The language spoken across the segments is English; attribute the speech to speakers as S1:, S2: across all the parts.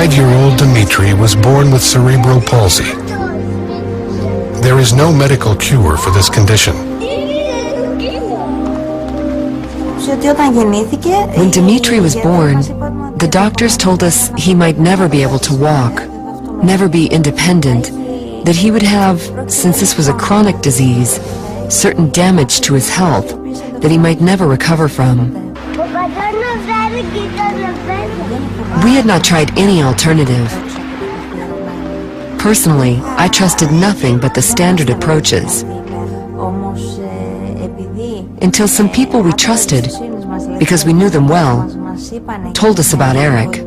S1: 5-year-old Dmitri was born with cerebral palsy. There is no medical cure for this condition.
S2: When Dmitri was born, the doctors told us he might never be able to walk, never be independent, that he would have, since this was a chronic disease, certain damage to his health that he might never recover from. We had not tried any alternative. Personally, I trusted nothing but the standard approaches. Until some people we trusted, because we knew them well, told us about Eric.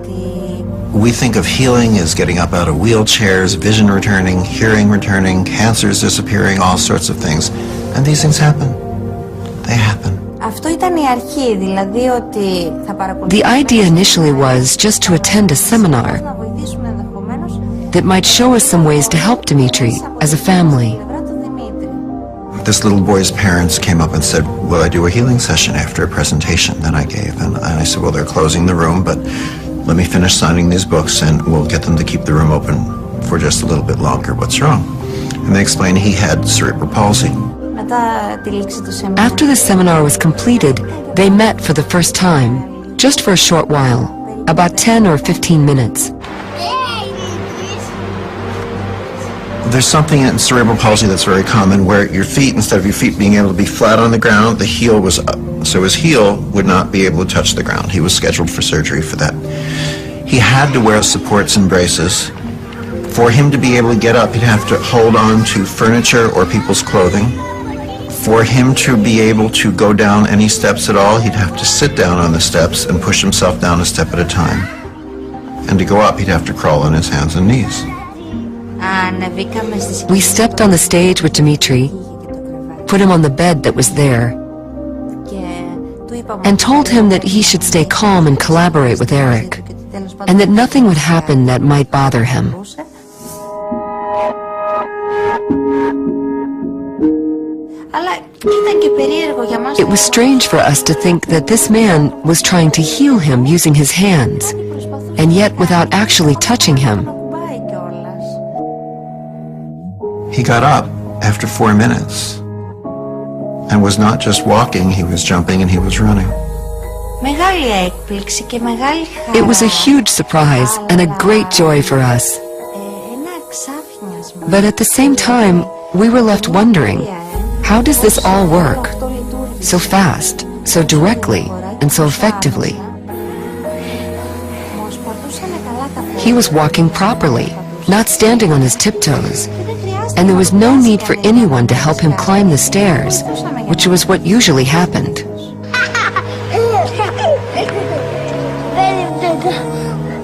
S3: We think of healing as getting up out of wheelchairs, vision returning, hearing returning, cancers disappearing, all sorts of things. And these things happen. They happen.
S2: The idea initially was just to attend a seminar that might show us some ways to help Dmitri as a family.
S3: This little boy's parents came up and said, will I do a healing session after a presentation that I gave? And I said, well, they're closing the room, but let me finish signing these books and we'll get them to keep the room open for just a little bit longer. What's wrong? And they explained he had cerebral palsy.
S2: After the seminar was completed, they met for the first time, just for a short while, about 10 or 15 minutes.
S3: There's something in cerebral palsy that's very common where your feet, instead of your feet being able to be flat on the ground, the heel was up. So his heel would not be able to touch the ground. He was scheduled for surgery for that. He had to wear supports and braces. For him to be able to get up, he'd have to hold on to furniture or people's clothing. For him to be able to go down any steps at all, he'd have to sit down on the steps and push himself down a step at a time. And to go up, he'd have to crawl on his hands and knees.
S2: We stepped on the stage with Dmitri, put him on the bed that was there, and told him that he should stay calm and collaborate with Eric, and that nothing would happen that might bother him. It was strange for us to think that this man was trying to heal him using his hands, and yet without actually touching him.
S3: He got up after 4 minutes and was not just walking, he was jumping and he was running.
S2: It was a huge surprise and a great joy for us. But at the same time, we were left wondering, how does this all work? So fast, so directly, and so effectively. He was walking properly, not standing on his tiptoes. And there was no need for anyone to help him climb the stairs, which was what usually happened.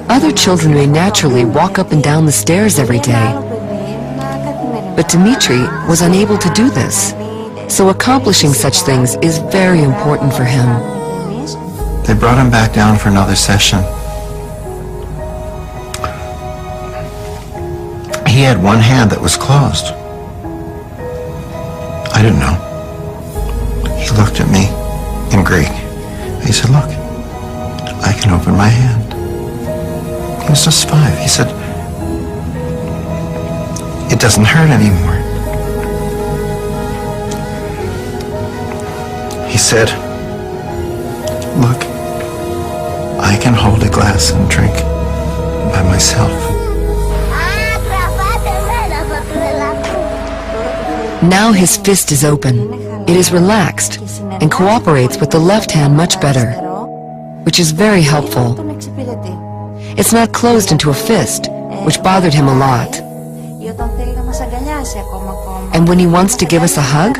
S2: Other children may naturally walk up and down the stairs every day, but Dmitri was unable to do this, so accomplishing such things is very important for him.
S3: They brought him back down for another session. He had one hand that was closed. I didn't know. He looked at me in Greek. He said, look, I can open my hand. He was just 5. He said, it doesn't hurt anymore. He said, look, I can hold a glass and drink by myself.
S2: Now his fist is open. It is relaxed and cooperates with the left hand much better, which is very helpful. It's not closed into a fist, which bothered him a lot. And when he wants to give us a hug,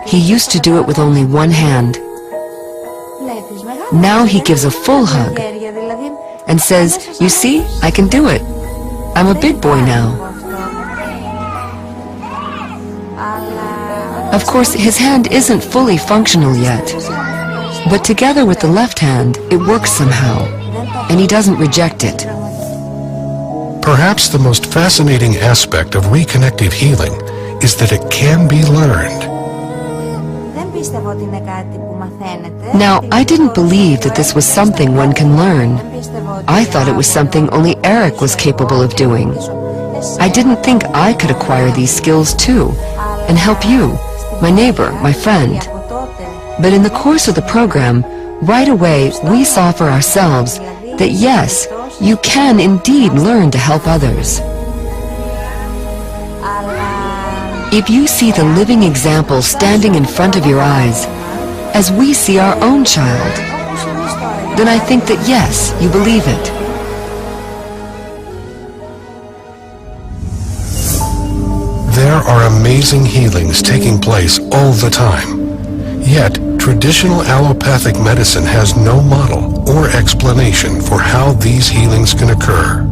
S2: he used to do it with only one hand. Now he gives a full hug and says, you see, I can do it. I'm a big boy now. Of course, his hand isn't fully functional yet, but together with the left hand, it works somehow, and he doesn't reject it.
S1: Perhaps the most fascinating aspect of reconnective healing is that it can be learned.
S2: Now, I didn't believe that this was something one can learn. I thought it was something only Eric was capable of doing. I didn't think I could acquire these skills too, and help you, my neighbor, my friend. But in the course of the program, right away we saw for ourselves that yes, you can indeed learn to help others. If you see the living example standing in front of your eyes, as we see our own child, then I think that yes, you believe it.
S1: There are amazing healings taking place all the time. Yet, traditional allopathic medicine has no model or explanation for how these healings can occur.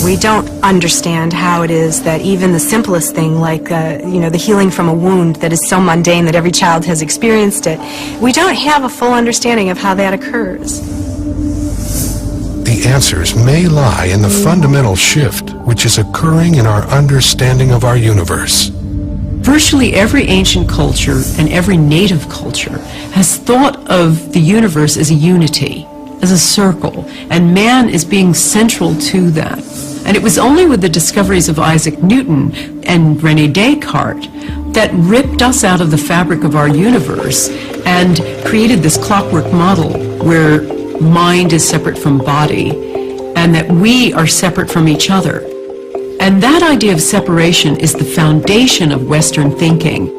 S4: We don't understand how it is that even the simplest thing, like the healing from a wound that is so mundane that every child has experienced it, we don't have a full understanding of how that occurs.
S1: The answers may lie in the fundamental shift which is occurring in our understanding of our universe.
S5: Virtually every ancient culture and every native culture has thought of the universe as a unity, as a circle, and man is being central to that. And it was only with the discoveries of Isaac Newton and René Descartes that ripped us out of the fabric of our universe and created this clockwork model where mind is separate from body and that we are separate from each other. And that idea of separation is the foundation of Western thinking.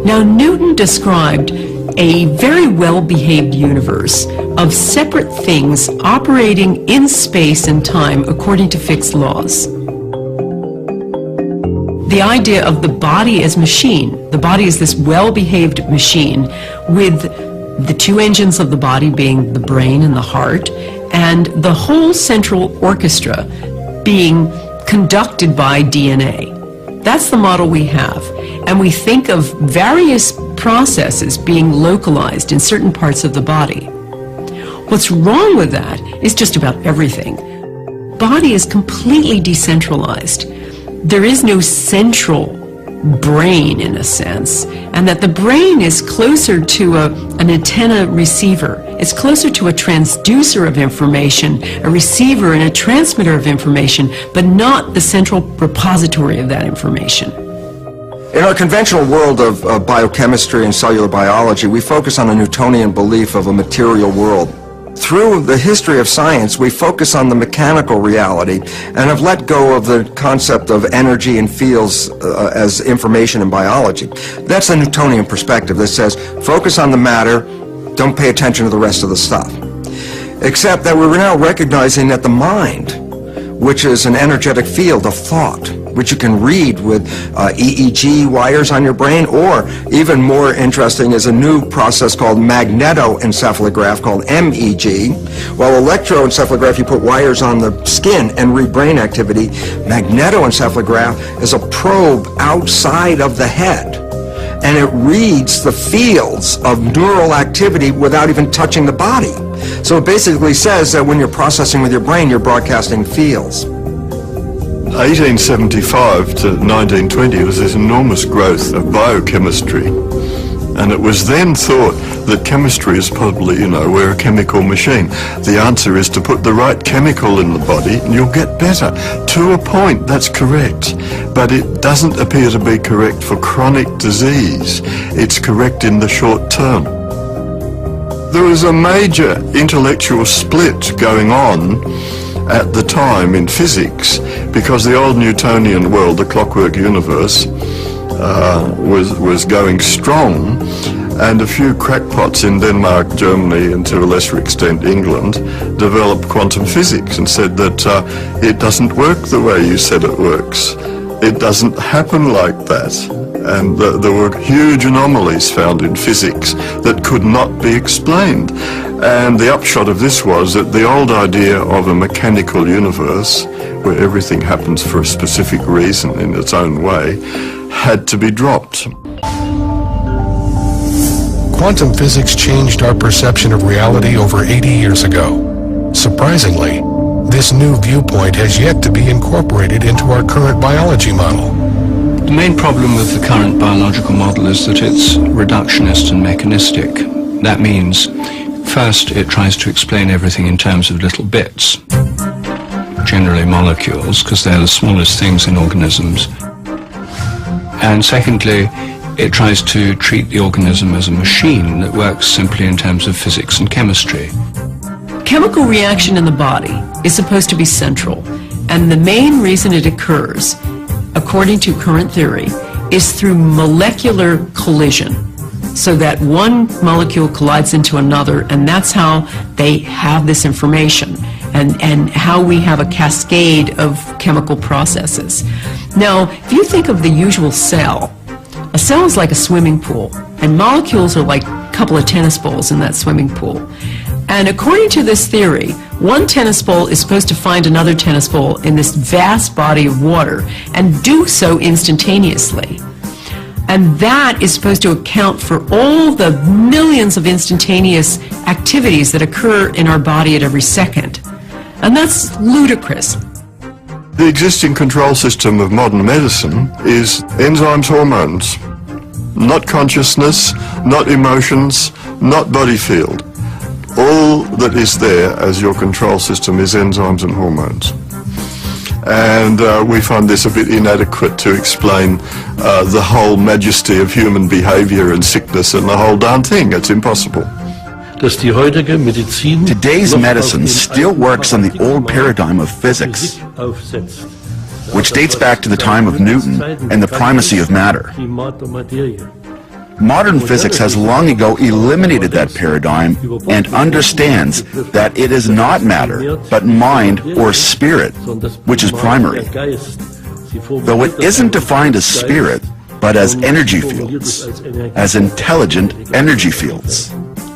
S5: Now, Newton described a very well-behaved universe of separate things operating in space and time according to fixed laws. The idea of the body as machine. The body is this well-behaved machine with the two engines of the body being the brain and the heart, and the whole central orchestra being conducted by DNA. That's the model we have. And we think of various processes being localized in certain parts of the body. What's wrong with that is just about everything. Body is completely decentralized. There is no central brain in a sense, and that the brain is closer to an antenna receiver. It's closer to a transducer of information, a receiver and a transmitter of information, but not the central repository of that information.
S6: In our conventional world of biochemistry and cellular biology, we focus on a Newtonian belief of a material world. Through the history of science, we focus on the mechanical reality and have let go of the concept of energy and fields as information in biology. That's a Newtonian perspective that says, focus on the matter, don't pay attention to the rest of the stuff. Except that we're now recognizing that the mind, which is an energetic field of thought, which you can read with EEG wires on your brain, or even more interesting is a new process called magnetoencephalograph called MEG. While electroencephalograph, you put wires on the skin and read brain activity, magnetoencephalograph is a probe outside of the head, and it reads the fields of neural activity without even touching the body. So it basically says that when you're processing with your brain, you're broadcasting fields.
S7: 1875 to 1920 was this enormous growth of biochemistry, and it was then thought that chemistry is probably, we're a chemical machine. The answer is to put the right chemical in the body and you'll get better. To a point, that's correct, but it doesn't appear to be correct for chronic disease. It's correct in the short term. There was a major intellectual split going on at the time in physics, because the old Newtonian world, the clockwork universe, was going strong, and a few crackpots in Denmark, Germany, and to a lesser extent England, developed quantum physics and said that it doesn't work the way you said it works. It doesn't happen like that. And there were huge anomalies found in physics that could not be explained. And the upshot of this was that the old idea of a mechanical universe, where everything happens for a specific reason in its own way, had to be dropped.
S1: Quantum physics changed our perception of reality over 80 years ago. Surprisingly, this new viewpoint has yet to be incorporated into our current biology model.
S8: The main problem with the current biological model is that it's reductionist and mechanistic. That means, first, it tries to explain everything in terms of little bits, generally molecules, because they're the smallest things in organisms. And secondly, it tries to treat the organism as a machine that works simply in terms of physics and chemistry.
S5: Chemical reaction in the body is supposed to be central, and the main reason it occurs, according to current theory, is through molecular collision, so that one molecule collides into another, and that's how they have this information, and how we have a cascade of chemical processes. Now, if you think of the usual cell, a cell is like a swimming pool, and molecules are like a couple of tennis balls in that swimming pool. And according to this theory, one tennis ball is supposed to find another tennis ball in this vast body of water and do so instantaneously. And that is supposed to account for all the millions of instantaneous activities that occur in our body at every second. And that's ludicrous.
S7: The existing control system of modern medicine is enzymes, hormones, not consciousness, not emotions, not body field. All that is there as your control system is enzymes and hormones. And we find this a bit inadequate to explain the whole majesty of human behavior and sickness and the whole darn thing. It's impossible.
S9: Today's medicine still works on the old paradigm of physics, which dates back to the time of Newton and the primacy of matter. Modern physics has long ago eliminated that paradigm and understands that it is not matter, but mind or spirit, which is primary. Though it isn't defined as spirit, but as energy fields, as intelligent energy fields.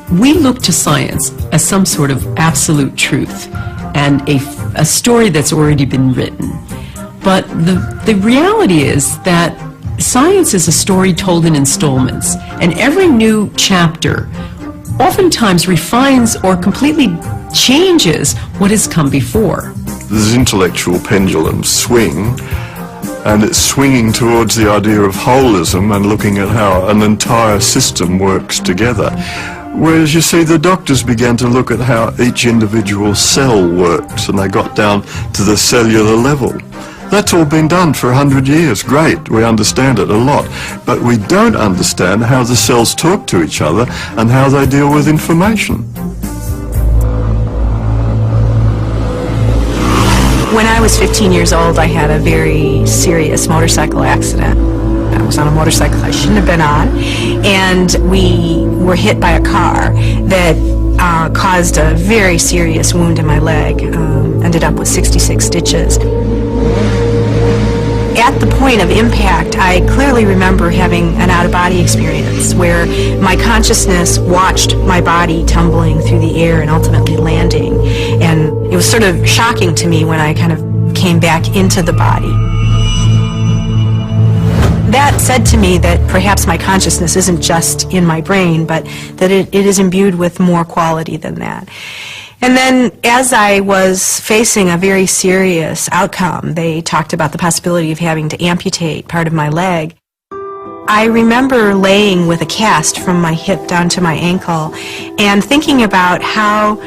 S5: We look to science as some sort of absolute truth and a story that's already been written. But the reality is that science is a story told in installments, and every new chapter oftentimes refines or completely changes what has come before.
S7: This intellectual pendulum swing, and it's swinging towards the idea of holism and looking at how an entire system works together. Whereas, you see, the doctors began to look at how each individual cell works, and they got down to the cellular level. That's all been done for 100 years. Great, we understand it a lot. But we don't understand how the cells talk to each other and how they deal with information.
S4: When I was 15 years old, I had a very serious motorcycle accident. I was on a motorcycle I shouldn't have been on, and we were hit by a car that caused a very serious wound in my leg. Ended up with 66 stitches. At the point of impact, I clearly remember having an out-of-body experience where my consciousness watched my body tumbling through the air and ultimately landing. And it was sort of shocking to me when I kind of came back into the body. That said to me that perhaps my consciousness isn't just in my brain, but that it is imbued with more quality than that. And then as I was facing a very serious outcome, they talked about the possibility of having to amputate part of my leg. I remember laying with a cast from my hip down to my ankle and thinking about how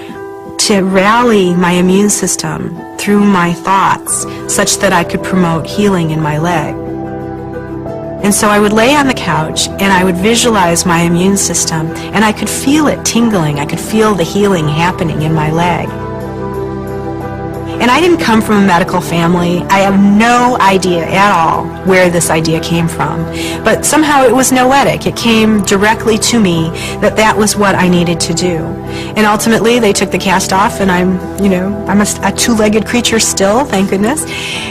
S4: to rally my immune system through my thoughts such that I could promote healing in my leg. And so I would lay on the couch and I would visualize my immune system, and I could feel it tingling. I could feel the healing happening in my leg. And I didn't come from a medical family. I have no idea at all where this idea came from. But somehow it was noetic. It came directly to me that that was what I needed to do. And ultimately they took the cast off, and I'm a two-legged creature still, thank goodness.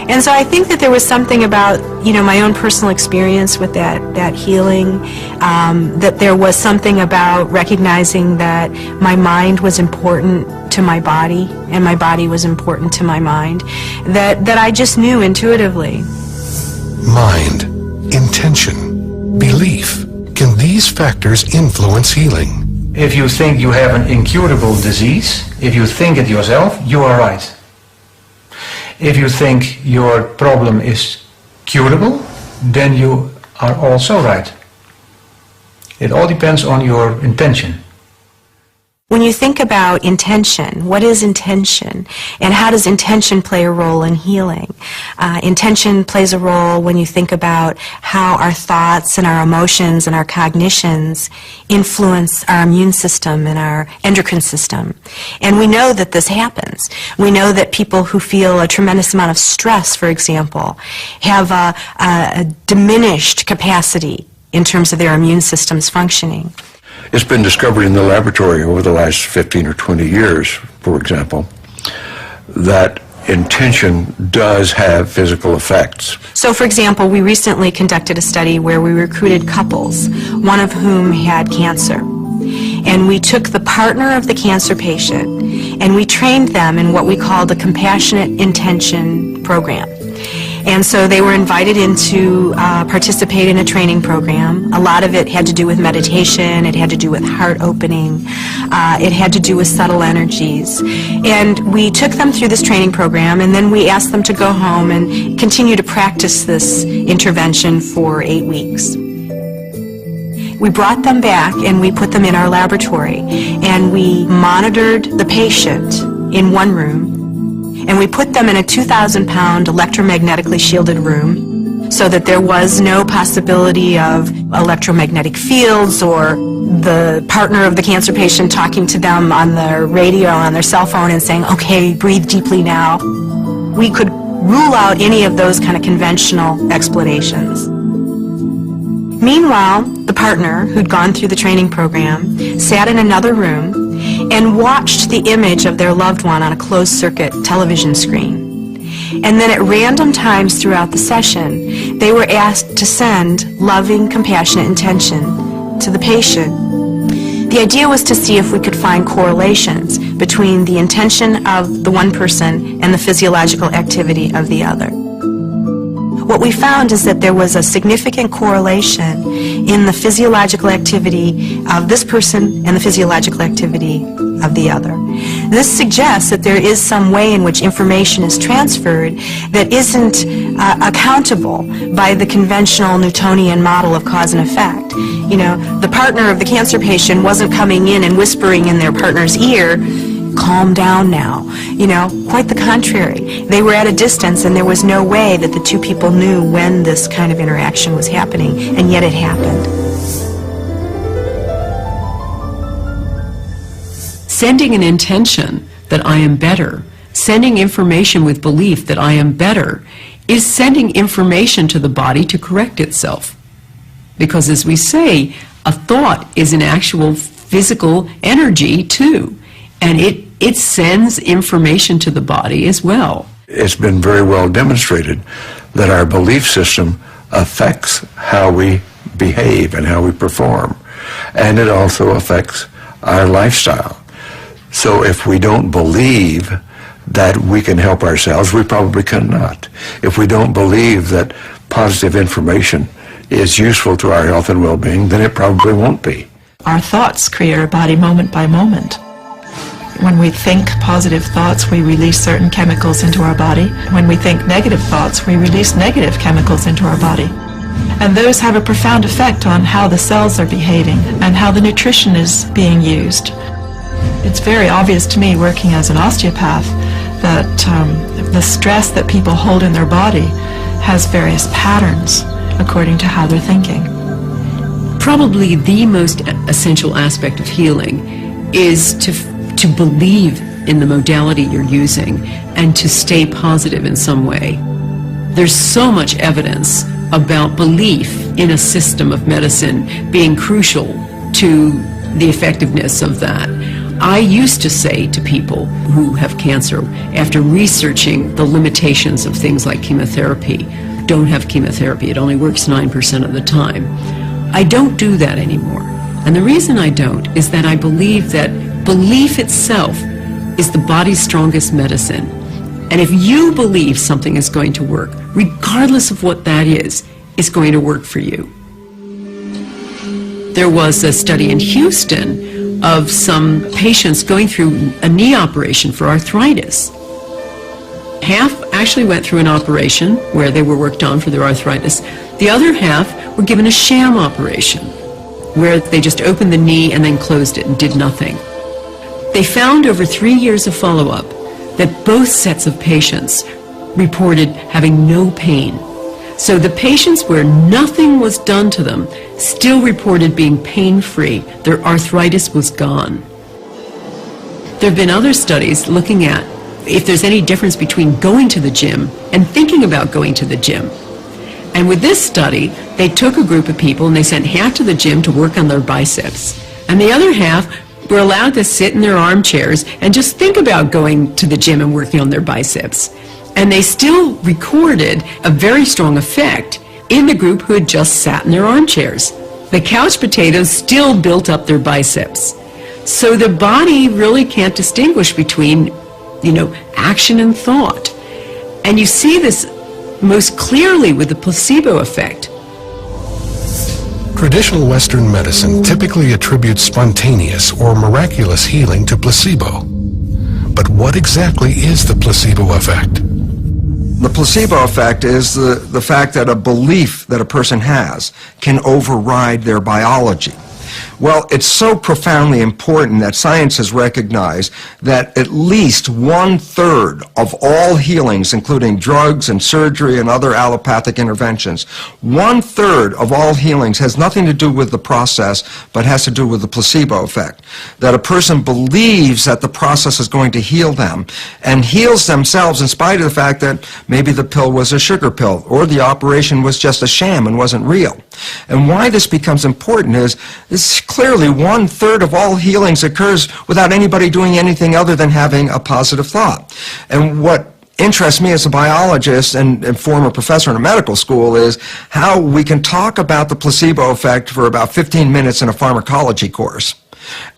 S4: And so I think that there was something about, my own personal experience with that healing, that there was something about recognizing that my mind was important to my body, and my body was important to my mind, that I just knew intuitively.
S1: Mind, intention, belief. Can these factors influence healing?
S10: If you think you have an incurable disease, if you think it yourself, you are right. If you think your problem is curable, then you are also right. It all depends on your intention.
S4: When you think about intention, what is intention? And how does intention play a role in healing? Intention plays a role when you think about how our thoughts and our emotions and our cognitions influence our immune system and our endocrine system. And we know that this happens. We know that people who feel a tremendous amount of stress, for example, have a diminished capacity in terms of their immune system's functioning.
S11: It's been discovered in the laboratory over the last 15 or 20 years, for example, that intention does have physical effects.
S4: So, for example, we recently conducted a study where we recruited couples, one of whom had cancer. And we took the partner of the cancer patient and we trained them in what we called a compassionate intention program. And so they were invited in to participate in a training program. A lot of it had to do with meditation, it had to do with heart opening, it had to do with subtle energies. And we took them through this training program, and then we asked them to go home and continue to practice this intervention for 8 weeks. We brought them back and we put them in our laboratory, and we monitored the patient in one room, and we put them in a 2,000-pound electromagnetically shielded room so that there was no possibility of electromagnetic fields or the partner of the cancer patient talking to them on their radio, on their cell phone, and saying, okay, breathe deeply now. We could rule out any of those kind of conventional explanations. Meanwhile, the partner who'd gone through the training program sat in another room and watched the image of their loved one on a closed-circuit television screen. And then at random times throughout the session, they were asked to send loving, compassionate intention to the patient. The idea was to see if we could find correlations between the intention of the one person and the physiological activity of the other. What we found is that there was a significant correlation in the physiological activity of this person and the physiological activity of the other. This suggests that there is some way in which information is transferred that isn't accountable by the conventional Newtonian model of cause and effect. You know, the partner of the cancer patient wasn't coming in and whispering in their partner's ear, calm down now. You know, quite the contrary. They were at a distance and there was no way that the two people knew when this kind of interaction was happening, and yet it happened.
S5: Sending an intention that I am better, sending information with belief that I am better, is sending information to the body to correct itself. Because as we say, a thought is an actual physical energy too. And it sends information to the body as well.
S11: It's been very well demonstrated that our belief system affects how we behave and how we perform. And it also affects our lifestyle. So if we don't believe that we can help ourselves, we probably cannot. If we don't believe that positive information is useful to our health and well-being, then it probably won't be.
S12: Our thoughts create our body moment by moment. When we think positive thoughts, we release certain chemicals into our body. When we think negative thoughts, we release negative chemicals into our body. And those have a profound effect on how the cells are behaving and how the nutrition is being used. It's very obvious to me, working as an osteopath, that the stress that people hold in their body has various patterns according to how they're thinking.
S5: Probably the most essential aspect of healing is to believe in the modality you're using and to stay positive in some way. There's so much evidence about belief in a system of medicine being crucial to the effectiveness of that. I used to say to people who have cancer, after researching the limitations of things like chemotherapy, don't have chemotherapy, it only works 9% of the time. I don't do that anymore. And the reason I don't is that I believe that belief itself is the body's strongest medicine. And if you believe something is going to work, regardless of what that is, it's going to work for you. There was a study in Houston of some patients going through a knee operation for arthritis. Half actually went through an operation where they were worked on for their arthritis. The other half were given a sham operation, where they just opened the knee and then closed it and did nothing. They found over 3 years of follow-up that both sets of patients reported having no pain. So the patients where nothing was done to them still reported being pain-free. Their arthritis was gone. There have been other studies looking at if there's any difference between going to the gym and thinking about going to the gym. And with this study, they took a group of people and they sent half to the gym to work on their biceps. And the other half were allowed to sit in their armchairs and just think about going to the gym and working on their biceps. And they still recorded a very strong effect in the group who had just sat in their armchairs. The couch potatoes still built up their biceps. So the body really can't distinguish between, action and thought. And you see this most clearly with the placebo effect.
S1: Traditional Western medicine typically attributes spontaneous or miraculous healing to placebo. But what exactly is the placebo effect?
S6: The placebo effect is the fact that a belief that a person has can override their biology. Well, it's so profoundly important that science has recognized that at least 1/3 of all healings, including drugs and surgery and other allopathic interventions, 1/3 of all healings has nothing to do with the process, but has to do with the placebo effect. That a person believes that the process is going to heal them and heals themselves in spite of the fact that maybe the pill was a sugar pill or the operation was just a sham and wasn't real. And why this becomes important is clearly 1/3 of all healings occurs without anybody doing anything other than having a positive thought. And what interests me as a biologist and former professor in a medical school is how we can talk about the placebo effect for about 15 minutes in a pharmacology course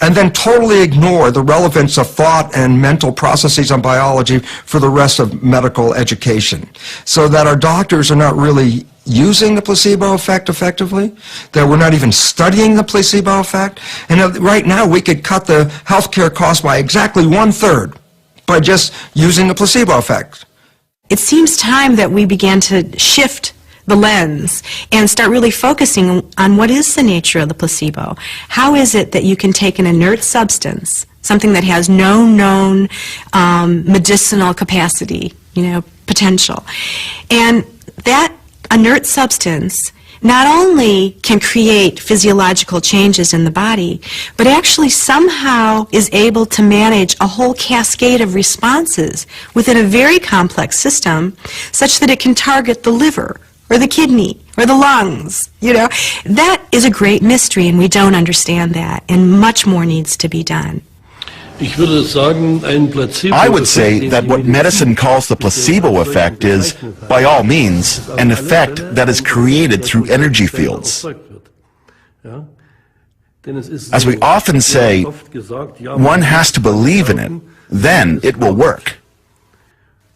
S6: and then totally ignore the relevance of thought and mental processes on biology for the rest of medical education, so that our doctors are not really using the placebo effect effectively, that we're not even studying the placebo effect, and right now we could cut the healthcare costs by exactly 1/3 by just using the placebo effect.
S4: It seems time that we began to shift the lens and start really focusing on what is the nature of the placebo. How is it that you can take an inert substance, something that has no known medicinal capacity, potential, and that inert substance not only can create physiological changes in the body, but actually somehow is able to manage a whole cascade of responses within a very complex system, such that it can target the liver or the kidney or the lungs. That is a great mystery, and we don't understand that, and much more needs to be done.
S9: I would say that what medicine calls the placebo effect is, by all means, an effect that is created through energy fields. As we often say, one has to believe in it, then it will work.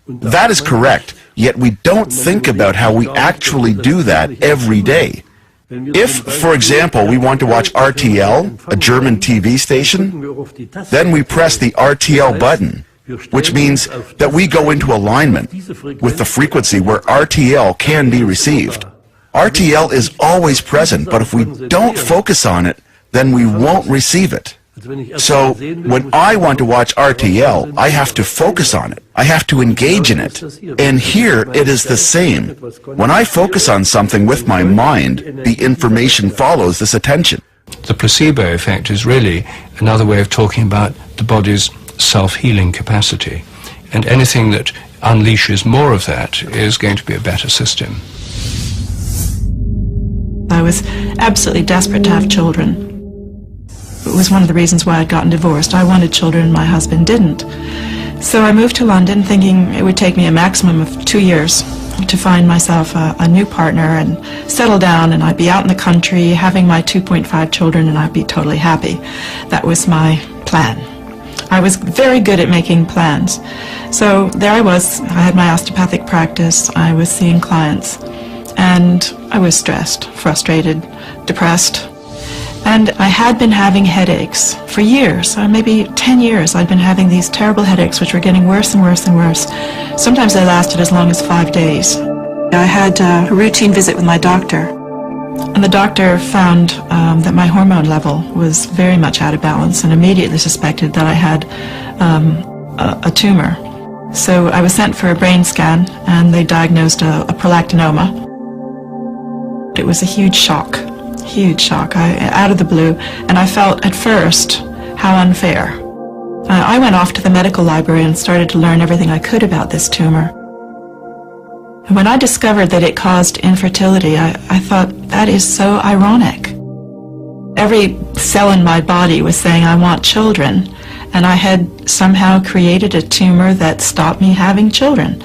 S9: That is correct, yet we don't think about how we actually do that every day. If, for example, we want to watch RTL, a German TV station, then we press the RTL button, which means that we go into alignment with the frequency where RTL can be received. RTL is always present, but if we don't focus on it, then we won't receive it. So, when I want to watch RTL, I have to focus on it. I have to engage in it. And here it is the same. When I focus on something with my mind, the information follows this attention.
S8: The placebo effect is really another way of talking about the body's self-healing capacity. And anything that unleashes more of that is going to be a better system.
S12: I was absolutely desperate to have children. It was one of the reasons why I'd gotten divorced. I wanted children and my husband didn't. So I moved to London thinking it would take me a maximum of 2 years to find myself a new partner and settle down, and I'd be out in the country having my 2.5 children and I'd be totally happy. That was my plan. I was very good at making plans. So there I was. I had my osteopathic practice. I was seeing clients. And I was stressed, frustrated, depressed. And I had been having headaches for years, maybe 10 years. I'd been having these terrible headaches which were getting worse and worse and worse. Sometimes they lasted as long as 5 days. I had a routine visit with my doctor, and the doctor found that my hormone level was very much out of balance and immediately suspected that I had a tumor. So I was sent for a brain scan, and they diagnosed a prolactinoma. It was a huge shock, out of the blue, and I felt at first how unfair. I went off to the medical library and started to learn everything I could about this tumor. And when I discovered that it caused infertility, I thought, that is so ironic. Every cell in my body was saying, I want children, and I had somehow created a tumor that stopped me having children.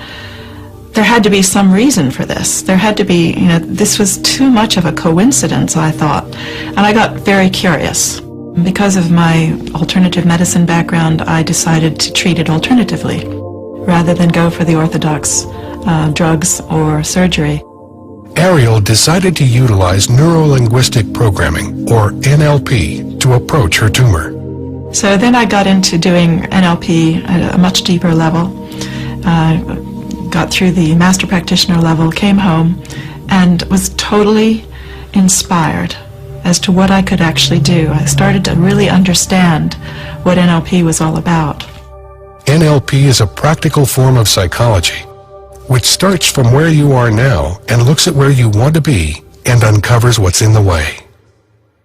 S12: There had to be some reason for this. There had to be, this was too much of a coincidence, I thought. And I got very curious. Because of my alternative medicine background, I decided to treat it alternatively, rather than go for the orthodox drugs or surgery.
S1: Ariel decided to utilize neuro-linguistic programming, or NLP, to approach her tumor.
S12: So then I got into doing NLP at a much deeper level. Got through the master practitioner level, came home, and was totally inspired as to what I could actually do. I started to really understand what NLP was all about.
S1: NLP is a practical form of psychology, which starts from where you are now and looks at where you want to be and uncovers what's in the way.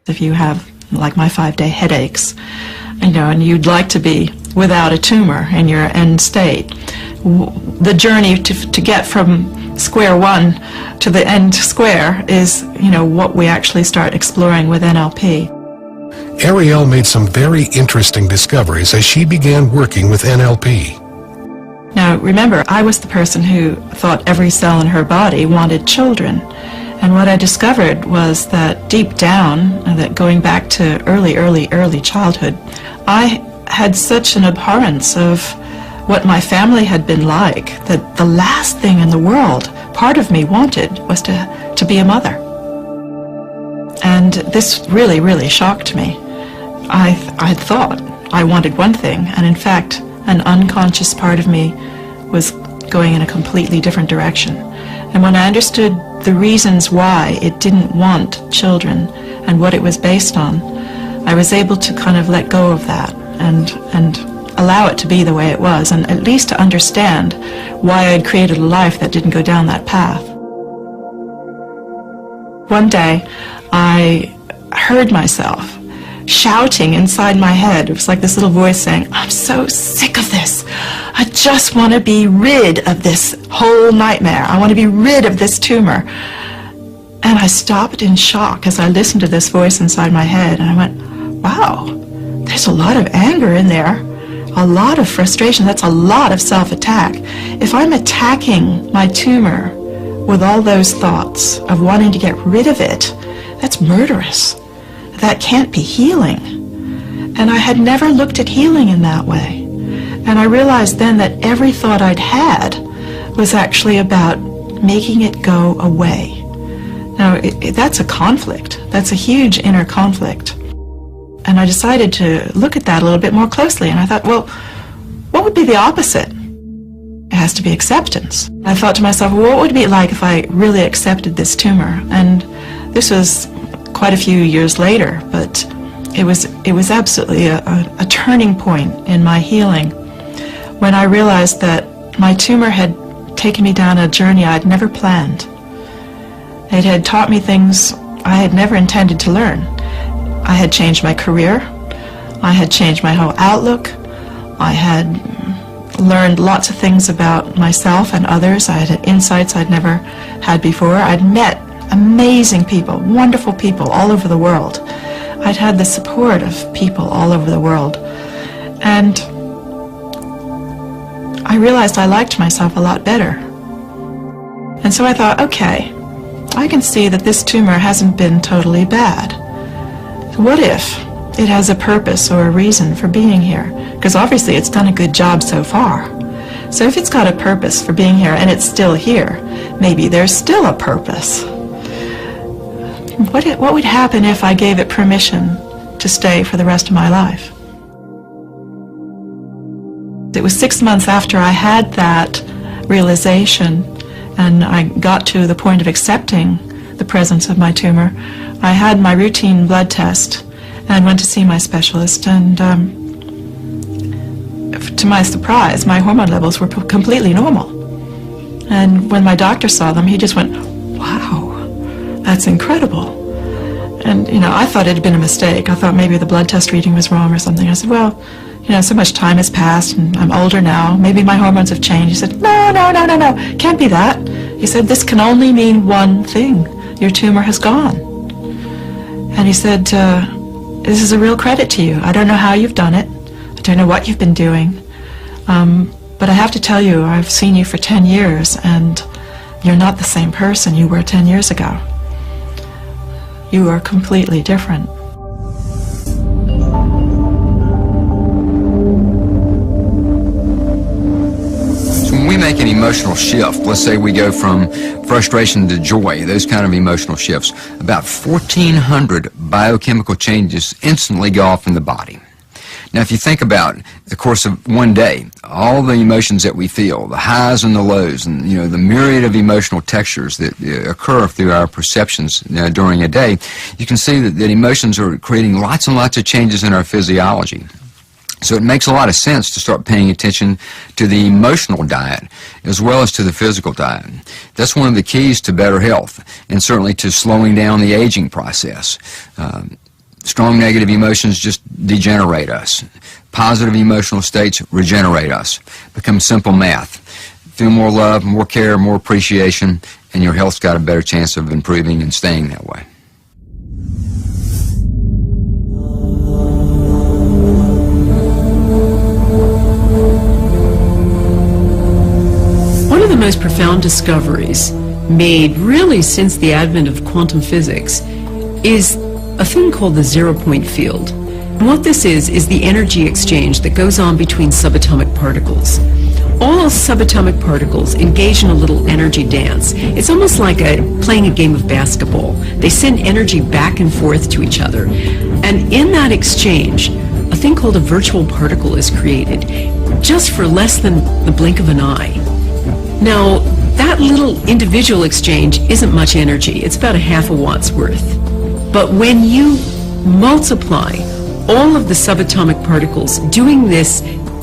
S12: If you have, like my 5-day headaches, and you'd like to be without a tumor in your end state, the journey to get from square one to the end square is, what we actually start exploring with NLP.
S1: Ariel made some very interesting discoveries as she began working with NLP.
S12: Now, remember, I was the person who thought every cell in her body wanted children. And what I discovered was that deep down, that going back to early childhood, I had such an abhorrence of what my family had been like, that the last thing in the world part of me wanted was to be a mother. And this really, really shocked me. I thought I wanted one thing, and in fact, an unconscious part of me was going in a completely different direction. And when I understood the reasons why it didn't want children and what it was based on, I was able to kind of let go of that and allow it to be the way it was, and at least to understand why I'd created a life that didn't go down that path. One day, I heard myself shouting inside my head. It was like this little voice saying, I'm so sick of this. I just want to be rid of this whole nightmare. I want to be rid of this tumor. And I stopped in shock as I listened to this voice inside my head, and I went, wow, there's a lot of anger in there, a lot of frustration. That's a lot of self-attack. If I'm attacking my tumor with all those thoughts of wanting to get rid of it, that's murderous. That can't be healing. And I had never looked at healing in that way. And I realized then that every thought I'd had was actually about making it go away. Now, that's a conflict. That's a huge inner conflict. And I decided to look at that a little bit more closely. And I thought, well, what would be the opposite? It has to be acceptance. I thought to myself, well, what would it be like if I really accepted this tumor? And this was quite a few years later, but it was absolutely a turning point in my healing when I realized that my tumor had taken me down a journey I'd never planned. It had taught me things I had never intended to learn. I had changed my career. I had changed my whole outlook. I had learned lots of things about myself and others. I had insights I'd never had before. I'd met amazing people, wonderful people all over the world. I'd had the support of people all over the world. And I realized I liked myself a lot better. And so I thought, okay, I can see that this tumor hasn't been totally bad. What if it has a purpose or a reason for being here? Because obviously it's done a good job so far. So if it's got a purpose for being here and it's still here, maybe there's still a purpose. What would happen if I gave it permission to stay for the rest of my life? It was 6 months after I had that realization and I got to the point of accepting the presence of my tumor, I had my routine blood test and went to see my specialist, and to my surprise, my hormone levels were completely normal. And when my doctor saw them, he just went, "Wow, that's incredible." And, you know, I thought it had been a mistake. I thought maybe the blood test reading was wrong or something. I said, "Well, you know, so much time has passed and I'm older now. Maybe my hormones have changed." He said, No, can't be that. He said, "This can only mean one thing. Your tumor has gone." And he said, "This is a real credit to you. I don't know how you've done it. I don't know what you've been doing. But I have to tell you, I've seen you for 10 years, and you're not the same person you were 10 years ago. You are completely different."
S13: So when we make an emotional shift, let's say we go from frustration to joy, those kind of emotional shifts, about 1,400 biochemical changes instantly go off in the body. Now, if you think about the course of one day, all the emotions that we feel, the highs and the lows, and, you know, the myriad of emotional textures that occur through our perceptions during a day, you can see that emotions are creating lots and lots of changes in our physiology. So it makes a lot of sense to start paying attention to the emotional diet as well as to the physical diet. That's one of the keys to better health, and certainly to slowing down the aging process. Strong negative emotions just degenerate us. Positive emotional states regenerate us. Become simple math. Feel more love, more care, more appreciation, and your health's got a better chance of improving and staying that way.
S5: One of the most profound discoveries made really since the advent of quantum physics is a thing called the zero-point field. And what this is the energy exchange that goes on between subatomic particles. All subatomic particles engage in a little energy dance. It's almost like playing a game of basketball. They send energy back and forth to each other. And in that exchange, a thing called a virtual particle is created, just for less than the blink of an eye. Now, that little individual exchange isn't much energy. It's about a half a watt's worth. But when you multiply all of the subatomic particles doing this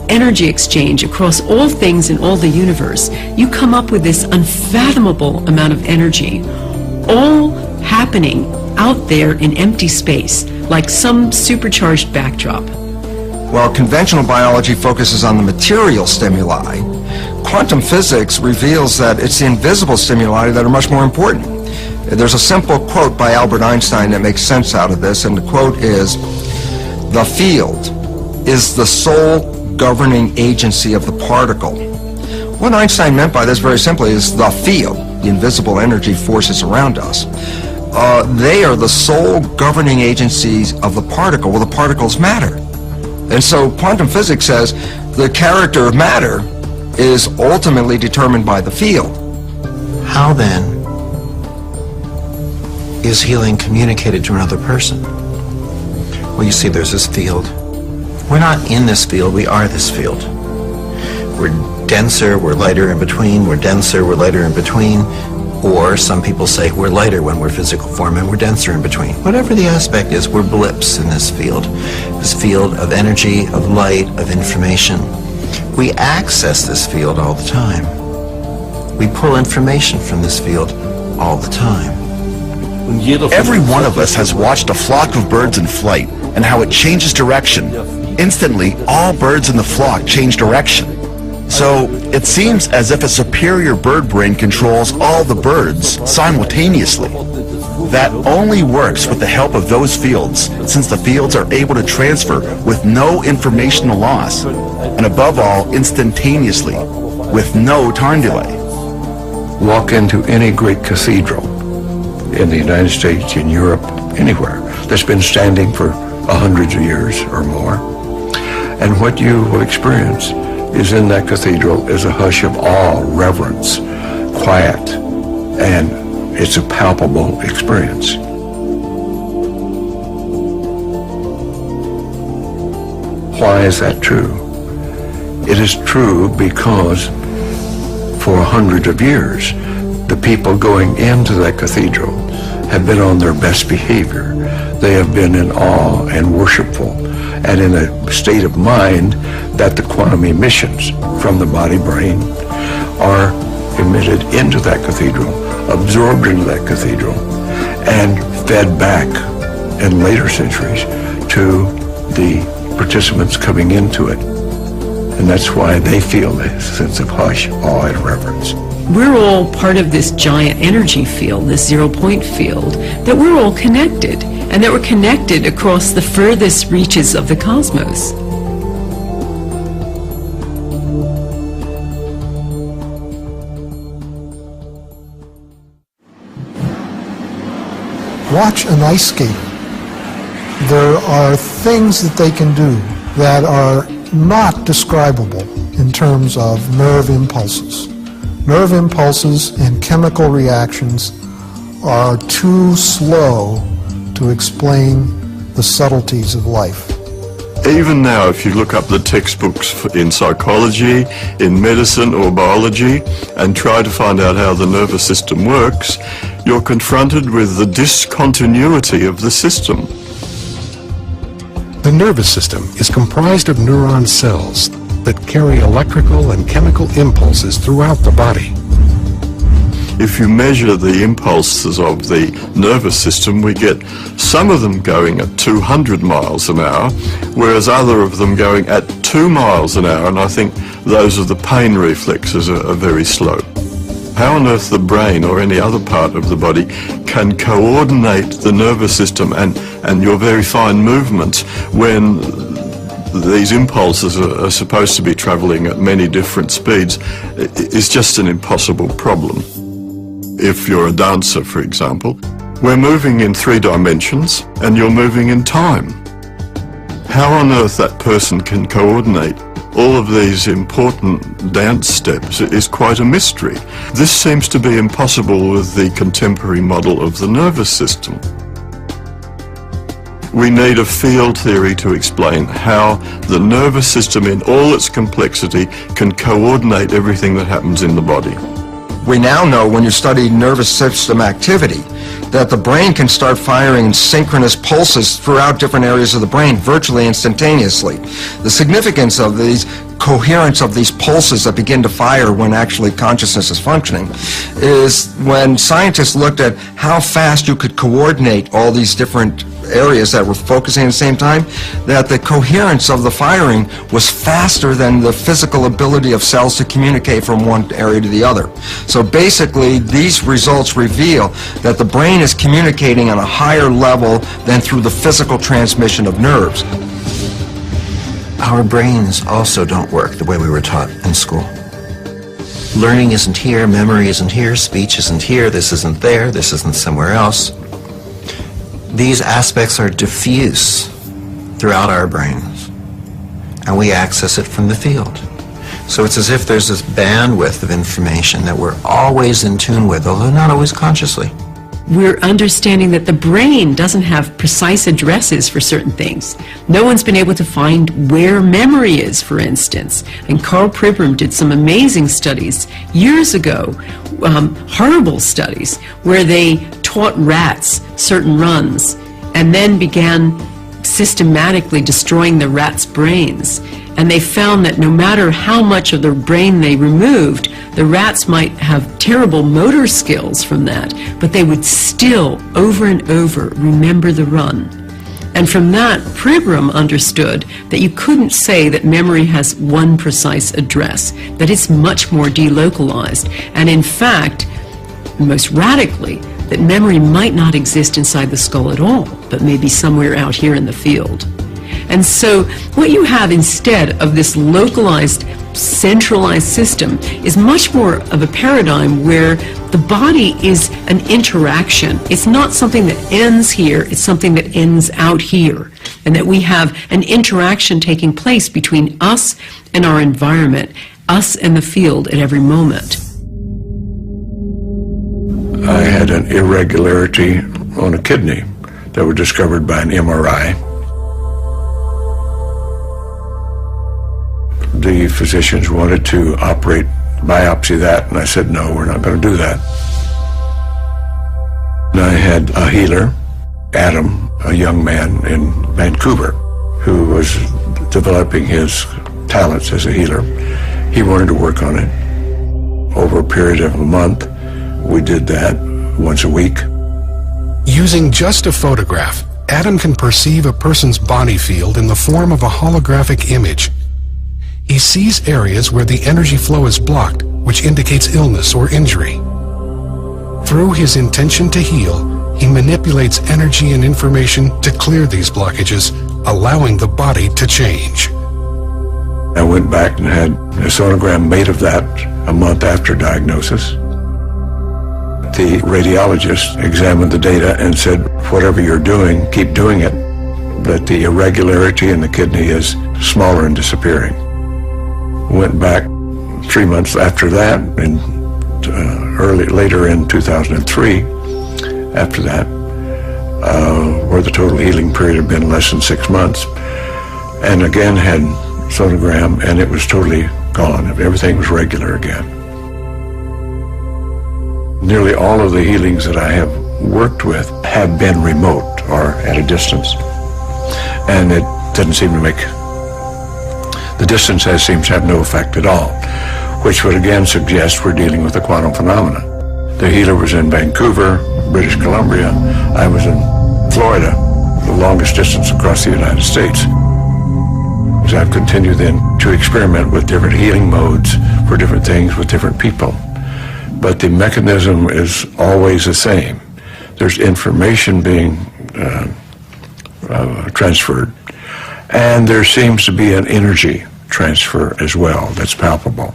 S5: energy exchange across all things in all the universe, you come up with this unfathomable amount of energy, all happening out there in empty space, like some supercharged backdrop.
S6: While conventional biology focuses on the material stimuli, quantum physics reveals that it's the invisible stimuli that are much more important. There's a simple quote by Albert Einstein that makes sense out of this, and the quote is, "The field is the sole governing agency of the particle." What Einstein meant by this very simply is the field, the invisible energy forces around us. They are the sole governing agencies of the particle. Well, the particles matter. And so quantum physics says the character of matter is ultimately determined by the field.
S3: How then is healing communicated to another person? Well, you see, there's this field. We're not in this field, we are this field. We're denser, we're lighter in between, we're denser, we're lighter in between, or some people say we're lighter when we're physical form and we're denser in between. Whatever the aspect is, we're blips in this field of energy, of light, of information. We access this field all the time. We pull information from this field all the time.
S9: Every one of us has watched a flock of birds in flight and how it changes direction. Instantly, all birds in the flock change direction. So it seems as if a superior bird brain controls all the birds simultaneously. That only works with the help of those fields, since the fields are able to transfer with no informational loss, and above all, instantaneously, with no time delay.
S11: Walk into any great cathedral in the United States, in Europe, anywhere, that's been standing for hundreds of years or more. And what you will experience is in that cathedral is a hush of awe, reverence, quiet, and it's a palpable experience. Why is that true? It is true because for hundreds of years, people going into that cathedral have been on their best behavior. They have been in awe and worshipful and in a state of mind that the quantum emissions from the body-brain are emitted into that cathedral, absorbed into that cathedral, and fed back in later centuries to the participants coming into it. And that's why they feel this sense of hush, awe, and reverence.
S5: We're all part of this giant energy field, this zero-point field, that we're all connected, and that we're connected across the furthest reaches of the cosmos.
S14: Watch an ice skater. There are things that they can do that are not describable in terms of nerve impulses. Nerve impulses and chemical reactions are too slow to explain the subtleties of life.
S7: Even now, if you look up the textbooks in psychology, in medicine or biology, and try to find out how the nervous system works, you're confronted with the discontinuity of the system.
S1: The nervous system is comprised of neuron cells that carry electrical and chemical impulses throughout the body.
S7: If you measure the impulses of the nervous system, we get some of them going at 200 miles an hour, whereas other of them going at 2 miles an hour, and I think those of the pain reflexes are very slow. How on earth the brain or any other part of the body can coordinate the nervous system and your very fine movements when these impulses are supposed to be traveling at many different speeds is just an impossible problem. If you're a dancer, for example, we're moving in 3 dimensions and you're moving in time. How on earth that person can coordinate all of these important dance steps is quite a mystery. This seems to be impossible with the contemporary model of the nervous system. We need a field theory to explain how the nervous system in all its complexity can coordinate everything that happens in the body.
S6: We now know, when you study nervous system activity, that the brain can start firing synchronous pulses throughout different areas of the brain virtually instantaneously. The significance of these coherence of these pulses that begin to fire when actually consciousness is functioning is when scientists looked at how fast you could coordinate all these different areas that were focusing at the same time, that the coherence of the firing was faster than the physical ability of cells to communicate from one area to the other. So basically, these results reveal that the brain is communicating on a higher level than through the physical transmission of nerves.
S3: Our brains also don't work the way we were taught in school. Learning isn't here, memory isn't here, speech isn't here, this isn't there, this isn't somewhere else. These aspects are diffuse throughout our brains, and we access it from the field. So it's as if there's this bandwidth of information that we're always in tune with, although not always consciously.
S5: We're understanding that the brain doesn't have precise addresses for certain things. No one's been able to find where memory is, for instance. And Carl Pribram did some amazing studies years ago, horrible studies, where they taught rats certain runs and then began systematically destroying the rats' brains. And they found that no matter how much of their brain they removed, the rats might have terrible motor skills from that, but they would still, over and over, remember the run. And from that, Pribram understood that you couldn't say that memory has one precise address, that it's much more delocalized. And in fact, most radically, that memory might not exist inside the skull at all, but maybe somewhere out here in the field. And so what you have instead of this localized, centralized system is much more of a paradigm where the body is an interaction. It's not something that ends here, it's something that ends out here. And that we have an interaction taking place between us and our environment, us and the field at every moment.
S11: I had an irregularity on a kidney that was discovered by an MRI. The physicians wanted to biopsy that, and I said, no, we're not going to do that. I had a healer, Adam, a young man in Vancouver, who was developing his talents as a healer. He wanted to work on it. Over a period of a month, we did that once a week.
S1: Using just a photograph, Adam can perceive a person's body field in the form of a holographic image. He sees areas where the energy flow is blocked, which indicates illness or injury. Through his intention to heal, he manipulates energy and information to clear these blockages, allowing the body to change.
S11: I went back and had a sonogram made of that a month after diagnosis. The radiologist examined the data and said, whatever you're doing, keep doing it, but the irregularity in the kidney is smaller and disappearing. Went back 3 months after that, and later in 2003, after that, where the total healing period had been less than 6 months, and again had sonogram, and it was totally gone. Everything was regular again. Nearly all of the healings that I have worked with have been remote or at a distance, and it doesn't seem to make, the distance seems to have no effect at all, which would again suggest we're dealing with a quantum phenomena. The healer was in Vancouver, British Columbia. I was in Florida, the longest distance across the United States. So I've continued then to experiment with different healing modes for different things with different people. But the mechanism is always the same. There's information being transferred, and there seems to be an energy transfer as well that's palpable.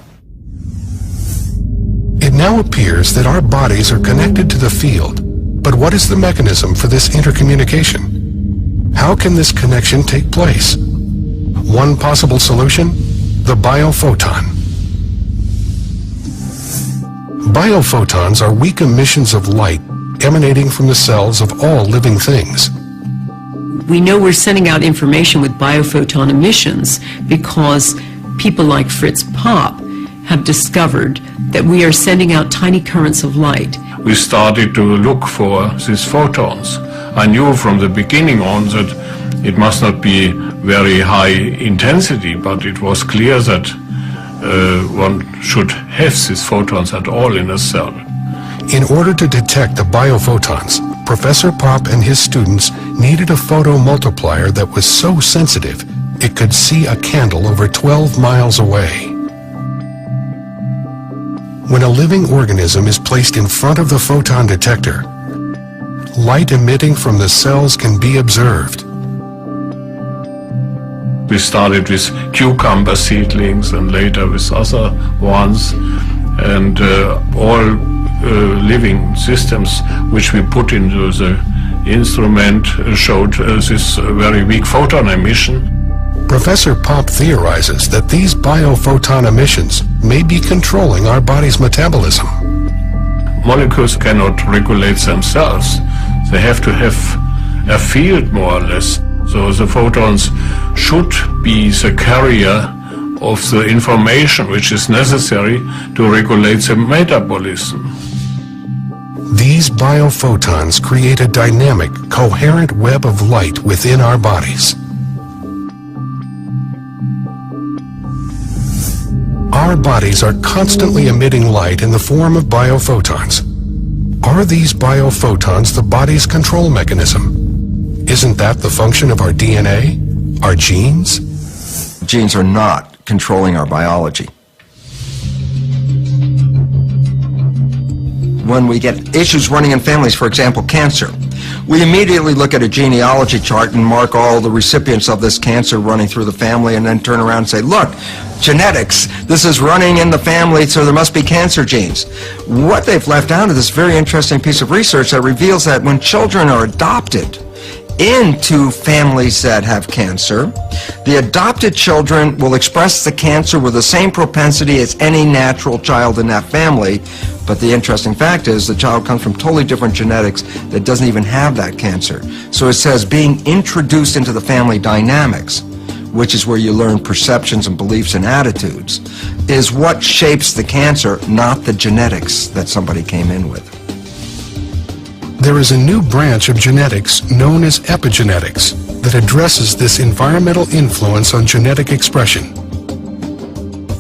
S1: It now appears that our bodies are connected to the field, but what is the mechanism for this intercommunication? How can this connection take place? One possible solution: the biophoton. Biophotons are weak emissions of light emanating from the cells of all living things.
S5: We know we're sending out information with biophoton emissions because people like Fritz Popp have discovered that we are sending out tiny currents of light.
S15: We started to look for these photons. I knew from the beginning on that it must not be very high intensity, but it was clear that one should have these photons at all in a cell.
S1: In order to detect the biophotons, Professor Popp and his students needed a photomultiplier that was so sensitive it could see a candle over 12 miles away. When a living organism is placed in front of the photon detector, light emitting from the cells can be observed.
S15: We started with cucumber seedlings and later with other ones, and all living systems which we put into the instrument showed this very weak photon emission.
S1: Professor Popp theorizes that these biophoton emissions may be controlling our body's metabolism.
S15: Molecules cannot regulate themselves. They have to have a field, more or less. So the photons should be the carrier of the information which is necessary to regulate the metabolism.
S1: These biophotons create a dynamic, coherent web of light within our bodies. Our bodies are constantly emitting light in the form of biophotons. Are these biophotons the body's control mechanism? Isn't that the function of our DNA, our genes?
S6: Genes are not controlling our biology. When we get issues running in families, for example, cancer, we immediately look at a genealogy chart and mark all the recipients of this cancer running through the family, and then turn around and say, look, genetics, this is running in the family, so there must be cancer genes. What they've left out is this very interesting piece of research that reveals that when children are adopted into families that have cancer, the adopted children will express the cancer with the same propensity as any natural child in that family. But the interesting fact is the child comes from totally different genetics that doesn't even have that cancer. So it says being introduced into the family dynamics, which is where you learn perceptions and beliefs and attitudes, is what shapes the cancer, not the genetics that somebody came in with.
S1: There is a new branch of genetics known as epigenetics that addresses this environmental influence on genetic expression.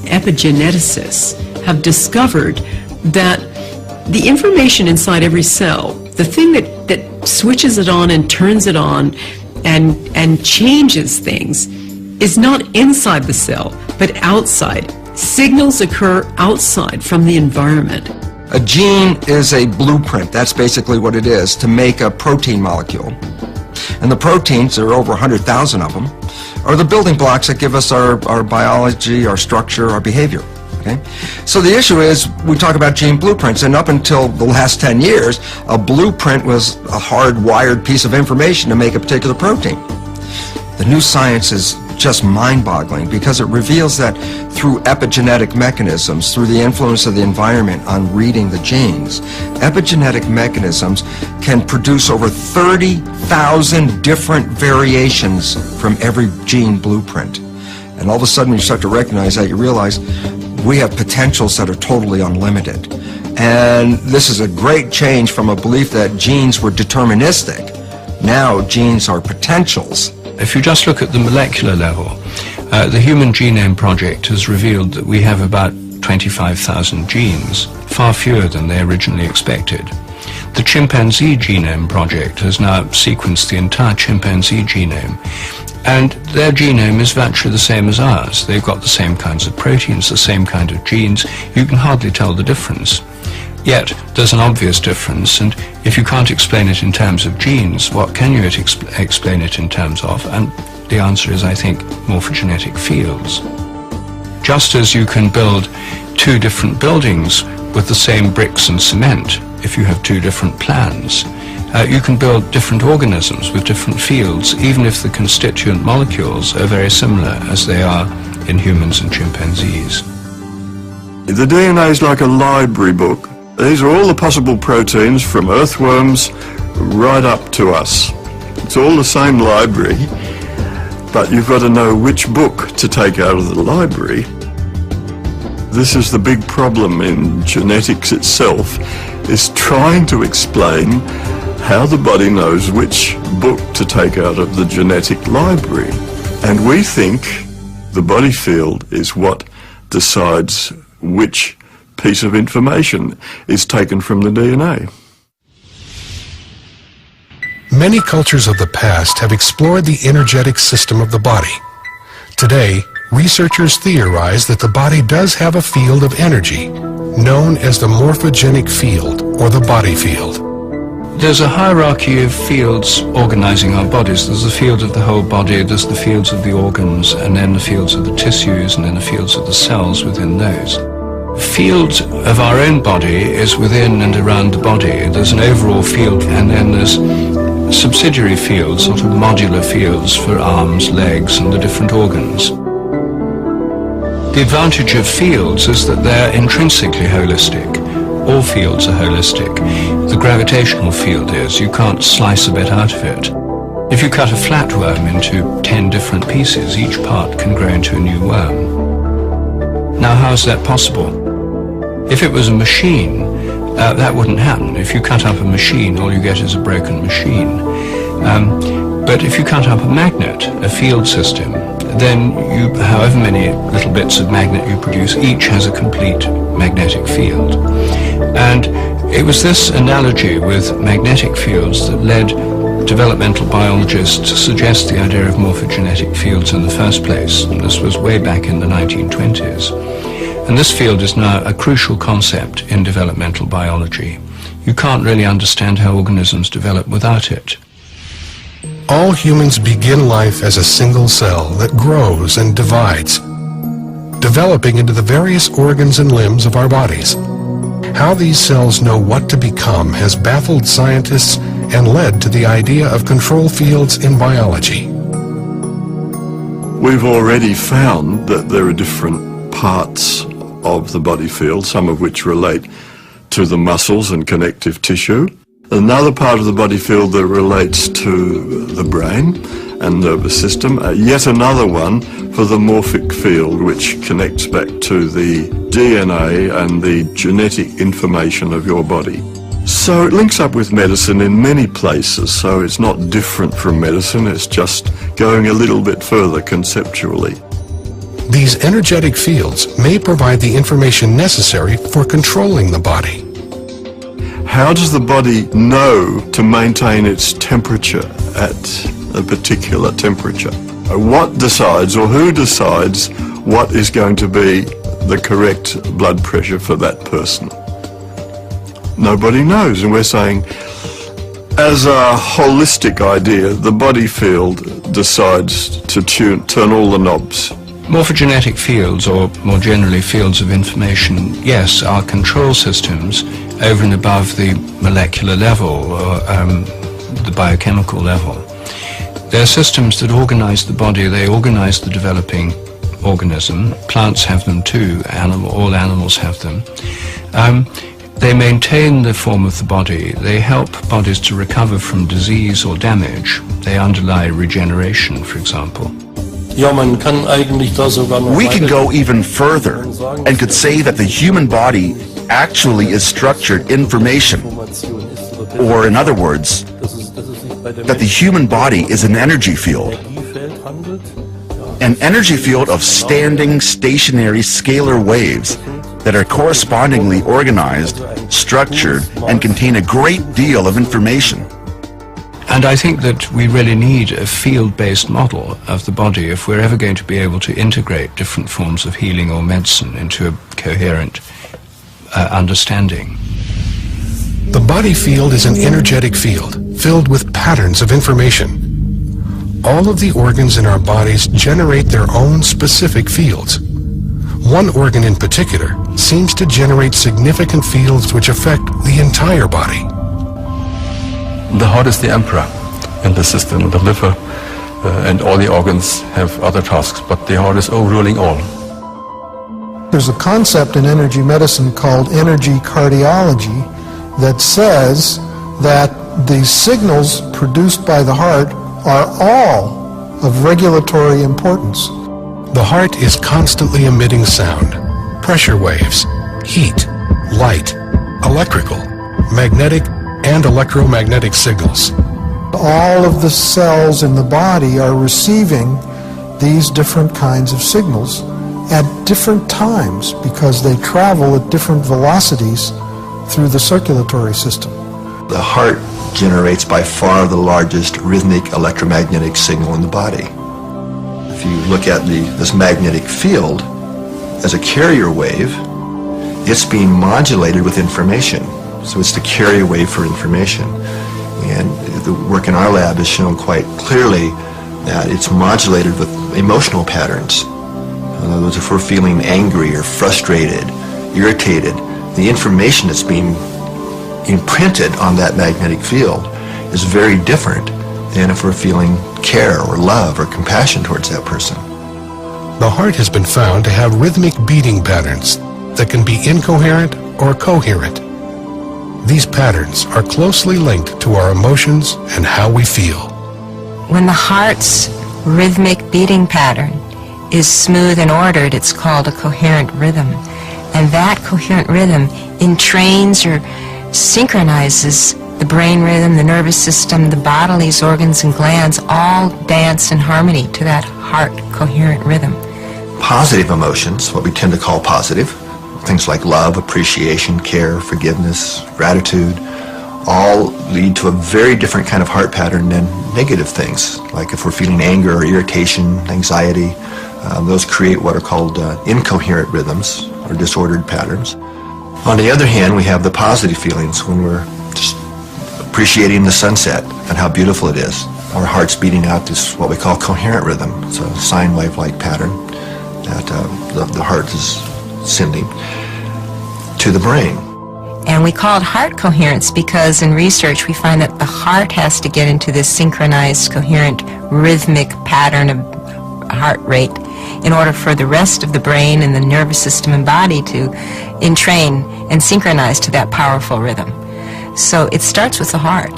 S5: Epigeneticists have discovered that the information inside every cell, the thing that switches it on and turns it on and changes things, is not inside the cell, but outside. Signals occur outside from the environment.
S6: A gene is a blueprint, that's basically what it is, to make a protein molecule. And the proteins, there are over 100,000 of them, are the building blocks that give us our biology, our structure, our behavior. Okay? So the issue is, we talk about gene blueprints, and up until the last 10 years, a blueprint was a hard-wired piece of information to make a particular protein. The new science is just mind-boggling because it reveals that through epigenetic mechanisms, through the influence of the environment on reading the genes, epigenetic mechanisms can produce over 30,000 different variations from every gene blueprint. And all of a sudden, when you start to recognize that, you realize we have potentials that are totally unlimited. And this is a great change from a belief that genes were deterministic. Now genes are potentials.
S8: If you just look at the molecular level, the Human Genome Project has revealed that we have about 25,000 genes, far fewer than they originally expected. The Chimpanzee Genome Project has now sequenced the entire chimpanzee genome, and their genome is virtually the same as ours. They've got the same kinds of proteins, the same kind of genes. You can hardly tell the difference. Yet, there's an obvious difference, and if you can't explain it in terms of genes, what can you explain it in terms of? And the answer is, I think, morphogenetic fields. Just as you can build two different buildings with the same bricks and cement, if you have two different plans, you can build different organisms with different fields, even if the constituent molecules are very similar as they are in humans and chimpanzees.
S7: The DNA is like a library book. These are all the possible proteins from earthworms right up to us. It's all the same library, but you've got to know which book to take out of the library. This is the big problem in genetics itself, is trying to explain how the body knows which book to take out of the genetic library. And we think the body field is what decides which piece of information is taken from the DNA.
S1: Many cultures of the past have explored the energetic system of the body. Today, researchers theorize that the body does have a field of energy, known as the morphogenic field, or the body field.
S8: There's a hierarchy of fields organizing our bodies. There's the field of the whole body, there's the fields of the organs, and then the fields of the tissues, and then the fields of the cells within those. Field of our own body is within and around the body. There's an overall field, and then there's subsidiary fields, sort of modular fields for arms, legs, and the different organs. The advantage of fields is that they're intrinsically holistic. All fields are holistic. The gravitational field is. You can't slice a bit out of it. If you cut a flatworm into 10 different pieces, each part can grow into a new worm. Now, how is that possible? If it was a machine, that wouldn't happen. If you cut up a machine, all you get is a broken machine. But if you cut up a magnet, a field system, then however many little bits of magnet you produce, each has a complete magnetic field. And it was this analogy with magnetic fields that led developmental biologists to suggest the idea of morphogenetic fields in the first place. And this was way back in the 1920s. And this field is now a crucial concept in developmental biology. You can't really understand how organisms develop without it.
S1: All humans begin life as a single cell that grows and divides, developing into the various organs and limbs of our bodies. How these cells know what to become has baffled scientists and led to the idea of control fields in biology.
S7: We've already found that there are different parts of the body field, some of which relate to the muscles and connective tissue. Another part of the body field that relates to the brain and nervous system. Yet another one for the morphic field, which connects back to the DNA and the genetic information of your body. So it links up with medicine in many places, so it's not different from medicine, it's just going a little bit further conceptually.
S1: These energetic fields may provide the information necessary for controlling the body.
S7: How does the body know to maintain its temperature at a particular temperature? What decides, or who decides, what is going to be the correct blood pressure for that person? Nobody knows, and we're saying, as a holistic idea, the body field decides to turn all the knobs.
S8: Morphogenetic fields, or more generally fields of information, yes, are control systems over and above the molecular level or the biochemical level. They're systems that organize the body, they organize the developing organism. Plants have them too, all animals have them. They maintain the form of the body, they help bodies to recover from disease or damage, they underlie regeneration, for example.
S9: We can go even further and could say that the human body actually is structured information. Or in other words, that the human body is an energy field. An energy field of standing, stationary, scalar waves that are correspondingly organized, structured, and contain a great deal of information.
S8: And I think that we really need a field-based model of the body if we're ever going to be able to integrate different forms of healing or medicine into a coherent understanding.
S1: The body field is an energetic field filled with patterns of information. All of the organs in our bodies generate their own specific fields. One organ in particular seems to generate significant fields which affect the entire body.
S16: The heart is the emperor in the system, the liver, and all the organs have other tasks, but the heart is ruling all.
S14: There's a concept in energy medicine called energy cardiology that says that the signals produced by the heart are all of regulatory importance.
S1: The heart is constantly emitting sound, pressure waves, heat, light, electrical, magnetic, and electromagnetic signals.
S14: All of the cells in the body are receiving these different kinds of signals at different times because they travel at different velocities through the circulatory system.
S3: The heart generates by far the largest rhythmic electromagnetic signal in the body. If you look at this magnetic field as a carrier wave, it's being modulated with information. So it's the carrier wave for information. And the work in our lab has shown quite clearly that it's modulated with emotional patterns. In other words, if we're feeling angry or frustrated, irritated, the information that's being imprinted on that magnetic field is very different than if we're feeling care or love or compassion towards that person.
S1: The heart has been found to have rhythmic beating patterns that can be incoherent or coherent. These patterns are closely linked to our emotions and how we feel.
S17: When the heart's rhythmic beating pattern is smooth and ordered, it's called a coherent rhythm. And that coherent rhythm entrains or synchronizes the brain rhythm, the nervous system, the bodily organs and glands all dance in harmony to that heart coherent rhythm.
S3: Positive emotions, what we tend to call positive, things like love, appreciation, care, forgiveness, gratitude, all lead to a very different kind of heart pattern than negative things. Like if we're feeling anger or irritation, anxiety, those create what are called incoherent rhythms or disordered patterns. On the other hand, we have the positive feelings when we're just appreciating the sunset and how beautiful it is. Our heart's beating out this what we call coherent rhythm. It's a sine wave-like pattern that the heart is sending to the brain.
S17: And we call it heart coherence because in research we find that the heart has to get into this synchronized, coherent, rhythmic pattern of heart rate in order for the rest of the brain and the nervous system and body to entrain and synchronize to that powerful rhythm. So it starts with the heart.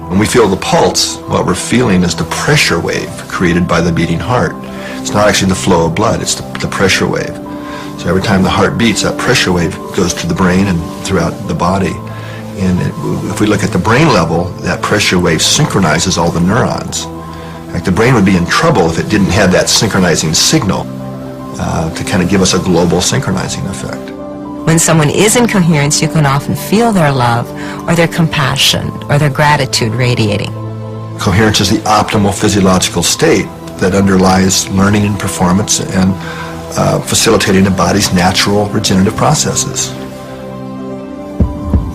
S3: When we feel the pulse, what we're feeling is the pressure wave created by the beating heart. It's not actually the flow of blood, it's the pressure wave. So every time the heart beats, that pressure wave goes to the brain and throughout the body. And if we look at the brain level, that pressure wave synchronizes all the neurons. In fact, the brain would be in trouble if it didn't have that synchronizing signal to kind of give us a global synchronizing effect.
S17: When someone is in coherence, you can often feel their love or their compassion or their gratitude radiating.
S3: Coherence is the optimal physiological state that underlies learning and performance and facilitating the body's natural regenerative processes.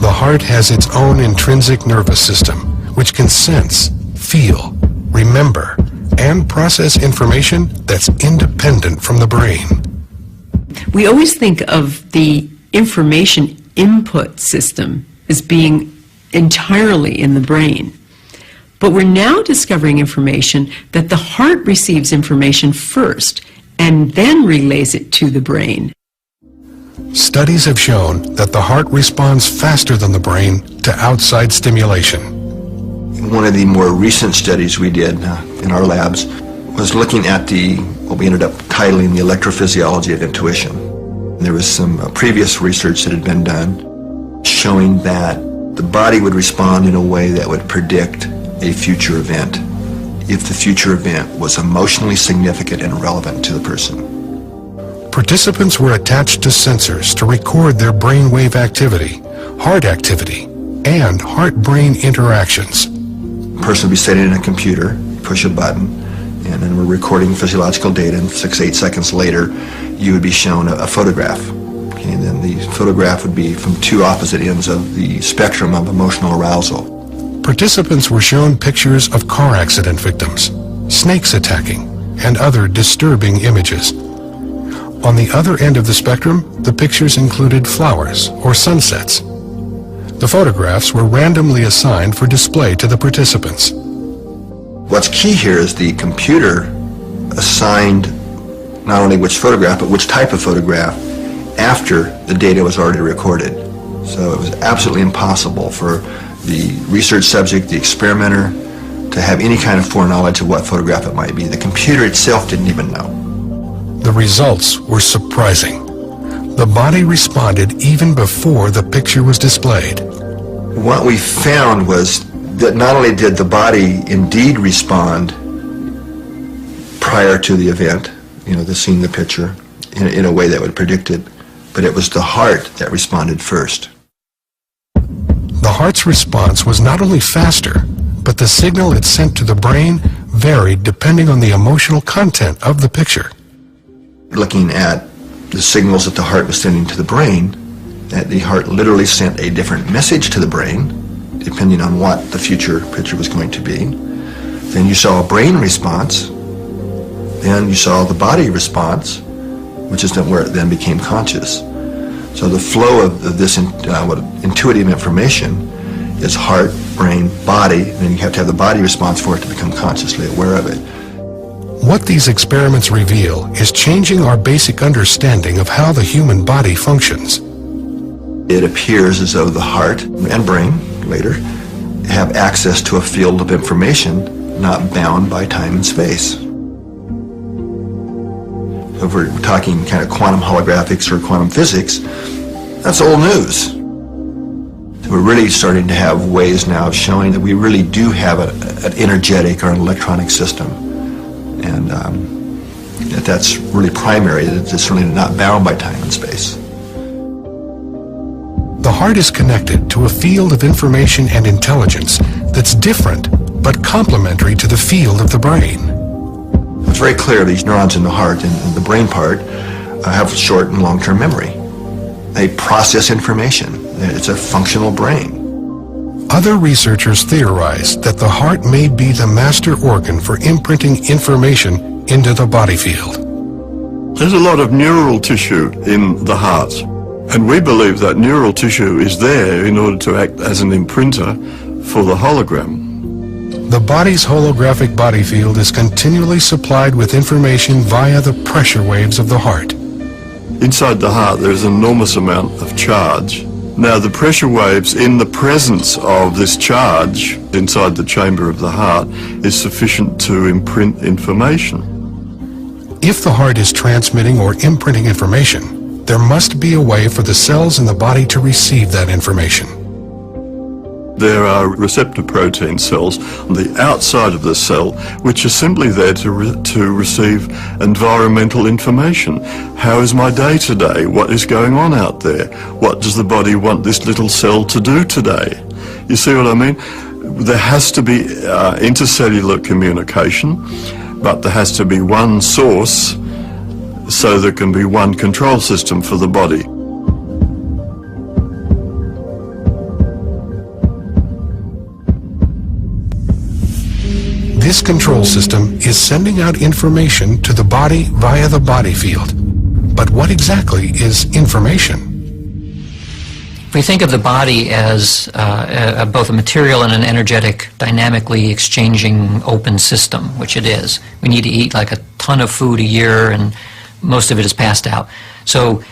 S1: The heart has its own intrinsic nervous system, which can sense, feel, remember, and process information that's independent from the brain.
S5: We always think of the information input system as being entirely in the brain. But we're now discovering information that the heart receives information first and then relays it to the brain.
S1: Studies have shown that the heart responds faster than the brain to outside stimulation.
S3: One of the more recent studies we did in our labs was looking at what we ended up titling the electrophysiology of intuition. There was some previous research that had been done showing that the body would respond in a way that would predict a future event if the future event was emotionally significant and relevant to the person.
S1: Participants were attached to sensors to record their brainwave activity, heart activity, and heart-brain interactions.
S3: The person would be sitting in a computer, push a button, and then we're recording physiological data, and 6-8 seconds later you would be shown a photograph. Okay, and then the photograph would be from two opposite ends of the spectrum of emotional arousal.
S1: Participants were shown pictures of car accident victims, snakes attacking, and other disturbing images. On the other end of the spectrum, the pictures included flowers or sunsets. The photographs were randomly assigned for display to the participants.
S3: What's key here is the computer assigned not only which photograph, but which type of photograph after the data was already recorded. So it was absolutely impossible for the research subject, the experimenter, to have any kind of foreknowledge of what photograph it might be. The computer itself didn't even know.
S1: The results were surprising. The body responded even before the picture was displayed.
S3: What we found was that not only did the body indeed respond prior to the event, the seeing the picture, in a way that would predict it, but it was the heart that responded first.
S1: The heart's response was not only faster, but the signal it sent to the brain varied depending on the emotional content of the picture.
S3: Looking at the signals that the heart was sending to the brain, that the heart literally sent a different message to the brain, depending on what the future picture was going to be. Then you saw a brain response. Then you saw the body response, which is where it then became conscious. So the flow of this intuitive information is heart, brain, body, and then you have to have the body response for it to become consciously aware of it.
S1: What these experiments reveal is changing our basic understanding of how the human body functions.
S3: It appears as though the heart and brain, later, have access to a field of information not bound by time and space. If we're talking kind of quantum holographics or quantum physics, that's old news. We're really starting to have ways now of showing that we really do have an energetic or an electronic system. And that's really primary, that it's really not bound by time and space.
S1: The heart is connected to a field of information and intelligence that's different but complementary to the field of the brain.
S3: It's very clear these neurons in the heart and the brain part have short and long-term memory. They process information. It's a functional brain.
S1: Other researchers theorize that the heart may be the master organ for imprinting information into the body field.
S7: There's a lot of neural tissue in the heart, and we believe that neural tissue is there in order to act as an imprinter for the hologram.
S1: The body's holographic body field is continually supplied with information via the pressure waves of the heart.
S7: Inside the heart there is an enormous amount of charge. Now the pressure waves in the presence of this charge inside the chamber of the heart is sufficient to imprint information.
S1: If the heart is transmitting or imprinting information, there must be a way for the cells in the body to receive that information.
S7: There are receptor protein cells on the outside of the cell which are simply there to receive environmental information. How is my day today? What is going on out there? What does the body want this little cell to do today? You see what I mean? There has to be intercellular communication, but there has to be one source so there can be one control system for the body.
S1: This control system is sending out information to the body via the body field. But what exactly is information?
S18: If we think of the body as both a material and an energetic, dynamically exchanging open system, which it is, we need to eat like a ton of food a year and most of it is passed out. So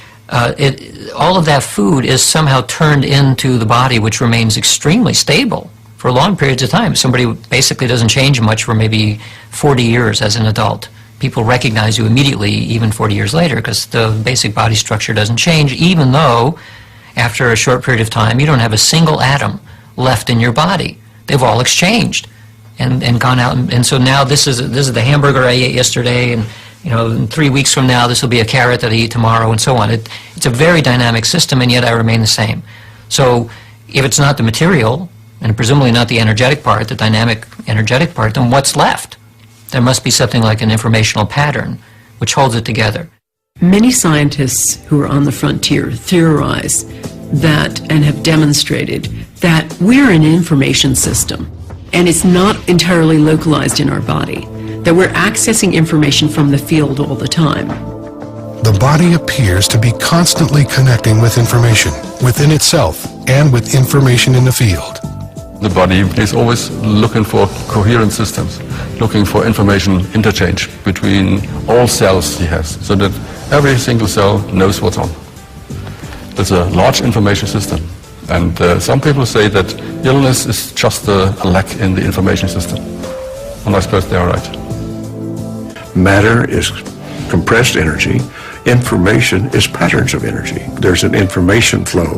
S18: all of that food is somehow turned into the body, which remains extremely stable for long periods of time. Somebody basically doesn't change much for maybe 40 years as an adult. People recognize you immediately, even 40 years later, because the basic body structure doesn't change, even though after a short period of time you don't have a single atom left in your body. They've all exchanged and gone out. And so now this is the hamburger I ate yesterday, and in 3 weeks from now this will be a carrot that I eat tomorrow, and so on. It's a very dynamic system, and yet I remain the same. So if it's not the material, and presumably not the energetic part, the dynamic energetic part, then what's left? There must be something like an informational pattern which holds it together.
S5: Many scientists who are on the frontier theorize that and have demonstrated that we're an information system, and it's not entirely localized in our body, that we're accessing information from the field all the time.
S1: The body appears to be constantly connecting with information within itself and with information in the field.
S16: The body is always looking for coherent systems, looking for information interchange between all cells he has, so that every single cell knows what's on. It's a large information system, and some people say that illness is just a lack in the information system, and I suppose they are right.
S11: Matter is compressed energy. Information is patterns of energy. There's an information flow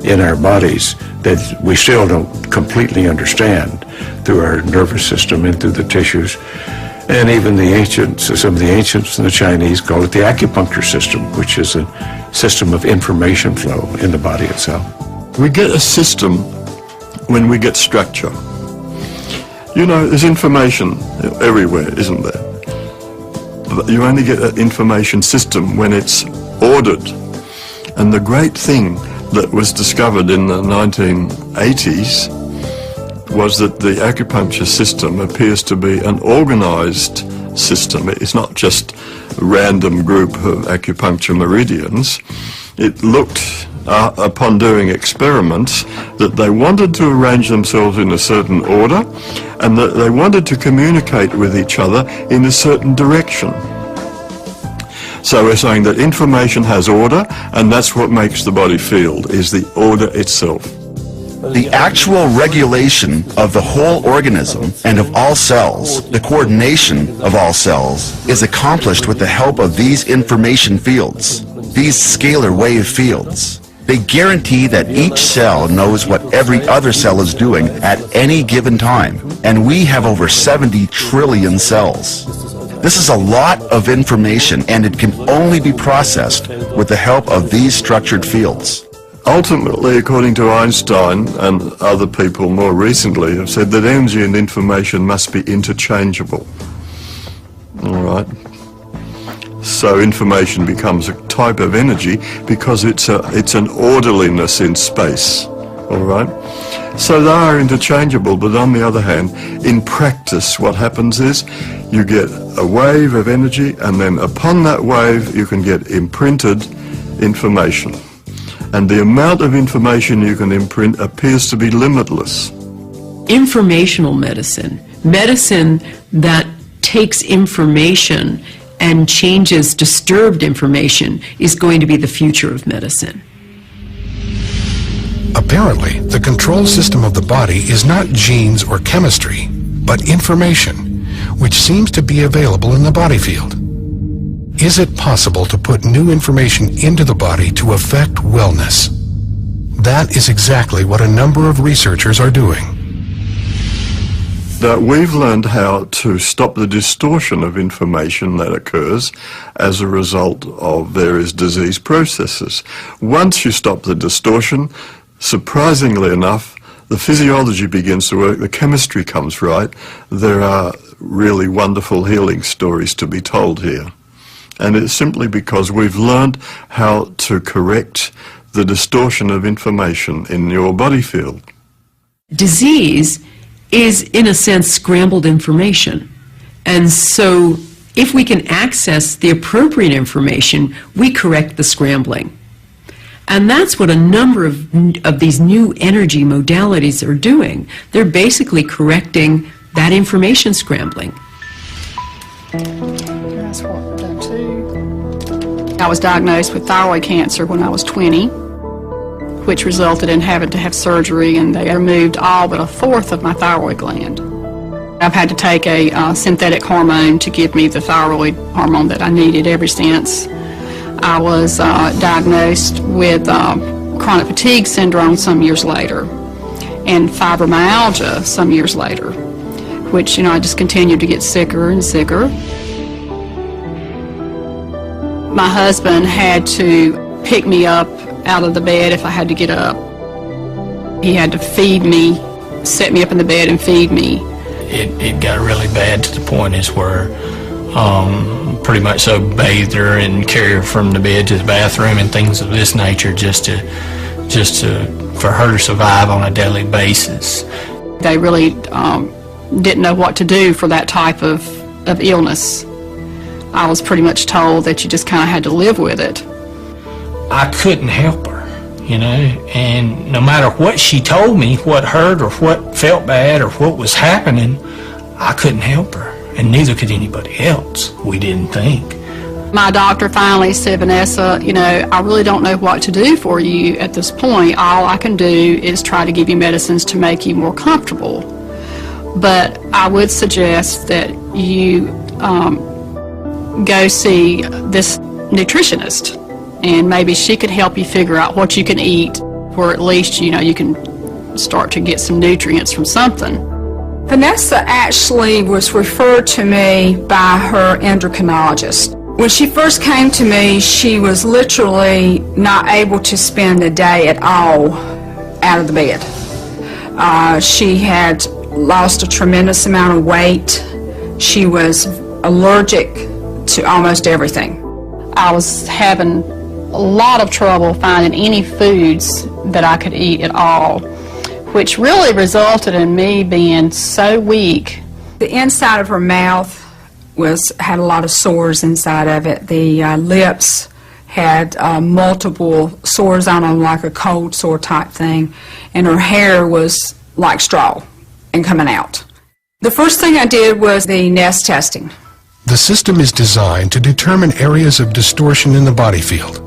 S11: in our bodies that we still don't completely understand through our nervous system and through the tissues. And even the ancients, some of the ancients and the Chinese call it the acupuncture system, which is a system of information flow in the body itself.
S7: We get a system when we get structure. There's information everywhere, isn't there? But you only get an information system when it's ordered. And the great thing that was discovered in the 1980s was that the acupuncture system appears to be an organized system. It's not just a random group of acupuncture meridians. It looked, upon doing experiments, that they wanted to arrange themselves in a certain order and that they wanted to communicate with each other in a certain direction. So we're saying that information has order, and that's what makes the body feel, is the order itself.
S9: The actual regulation of the whole organism and of all cells, the coordination of all cells, is accomplished with the help of these information fields, these scalar wave fields. They guarantee that each cell knows what every other cell is doing at any given time, and we have over 70 trillion cells. This is a lot of information, and it can only be processed with the help of these structured fields.
S7: Ultimately, according to Einstein and other people more recently, have said that energy and information must be interchangeable. All right? So information becomes a type of energy because it's an orderliness in space. All right? So they are interchangeable, but on the other hand, in practice, what happens is you get a wave of energy, and then upon that wave you can get imprinted information. And the amount of information you can imprint appears to be limitless.
S5: Informational medicine, medicine that takes information and changes disturbed information, is going to be the future of medicine.
S1: Apparently, the control system of the body is not genes or chemistry, but information, which seems to be available in the body field. Is it possible to put new information into the body to affect wellness? That is exactly what a number of researchers are doing.
S7: That we've learned how to stop the distortion of information that occurs as a result of various disease processes. Once you stop the distortion, surprisingly enough, the physiology begins to work, the chemistry comes right. There are really wonderful healing stories to be told here. And it's simply because we've learned how to correct the distortion of information in your body field.
S5: Disease is, in a sense, scrambled information. And so if we can access the appropriate information, we correct the scrambling. And that's what a number of these new energy modalities are doing. They're basically correcting that information scrambling.
S19: I was diagnosed with thyroid cancer when I was 20, which resulted in having to have surgery, and they removed all but a fourth of my thyroid gland. I've had to take a synthetic hormone to give me the thyroid hormone that I needed ever since. I was diagnosed with chronic fatigue syndrome some years later, and fibromyalgia some years later, which, I just continued to get sicker and sicker. My husband had to pick me up out of the bed if I had to get up. He had to feed me, set me up in the bed and feed me.
S20: It got really bad to the point is where pretty much so bathed her and carried her from the bed to the bathroom and things of this nature just to for her to survive on a daily basis.
S19: They really didn't know what to do for that type of illness. I was pretty much told that you just kind of had to live with it.
S20: I couldn't help her, and no matter what she told me, what hurt or what felt bad or what was happening, I couldn't help her, and neither could anybody else, we didn't think.
S19: My doctor finally said, Vanessa, I really don't know what to do for you at this point. All I can do is try to give you medicines to make you more comfortable. But I would suggest that you go see this nutritionist, and maybe she could help you figure out what you can eat, or at least, you can start to get some nutrients from something.
S21: Vanessa actually was referred to me by her endocrinologist. When she first came to me, she was literally not able to spend a day at all out of the bed. She had lost a tremendous amount of weight. She was allergic to almost everything.
S19: I was having a lot of trouble finding any foods that I could eat at all, which really resulted in me being so weak.
S21: The inside of her mouth had a lot of sores inside of it. The lips had multiple sores on them, like a cold sore type thing, and her hair was like straw and coming out. The first thing I did was the nest testing.
S1: The system is designed to determine areas of distortion in the body field.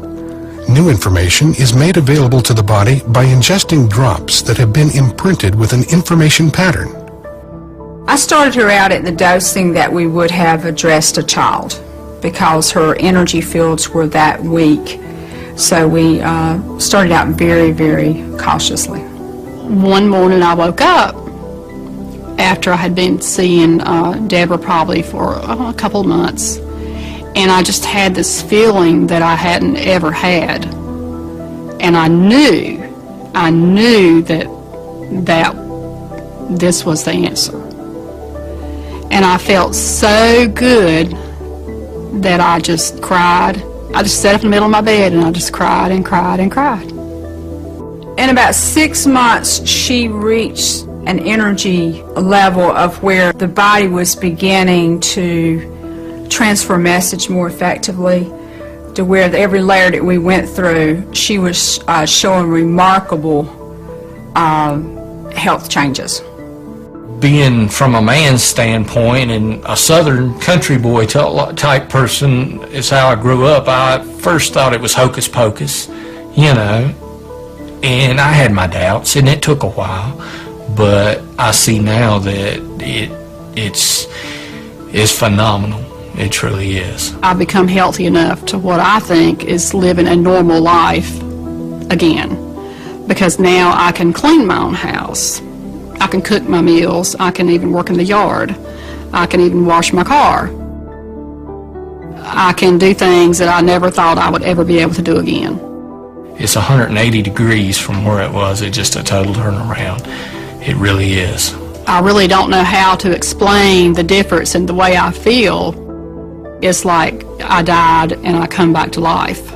S1: New information is made available to the body by ingesting drops that have been imprinted with an information pattern.
S21: I started her out at the dosing that we would have addressed a child because her energy fields were that weak. So we started out very, very cautiously.
S19: One morning I woke up after I had been seeing Deborah probably for a couple of months, and I just had this feeling that I hadn't ever had. And I knew that this was the answer. And I felt so good that I just cried. I just sat up in the middle of my bed and I just cried and cried and cried.
S21: In about 6 months, she reached an energy level of where the body was beginning to transfer message more effectively, to where every layer that we went through, she was showing remarkable health changes.
S20: Being from a man's standpoint and a southern country boy type person is how I grew up. I first thought it was hocus pocus, and I had my doubts, and it took a while, but I see now that it's phenomenal. It truly is.
S19: I've become healthy enough to what I think is living a normal life again. because now I can clean my own house. I can cook my meals. I can even work in the yard. I can even wash my car. I can do things that I never thought I would ever be able to do again.
S20: It's 180 degrees from where it was. It's just a total turnaround. It really is.
S19: I really don't know how to explain the difference in the way I feel. It's like I died and I come back to life.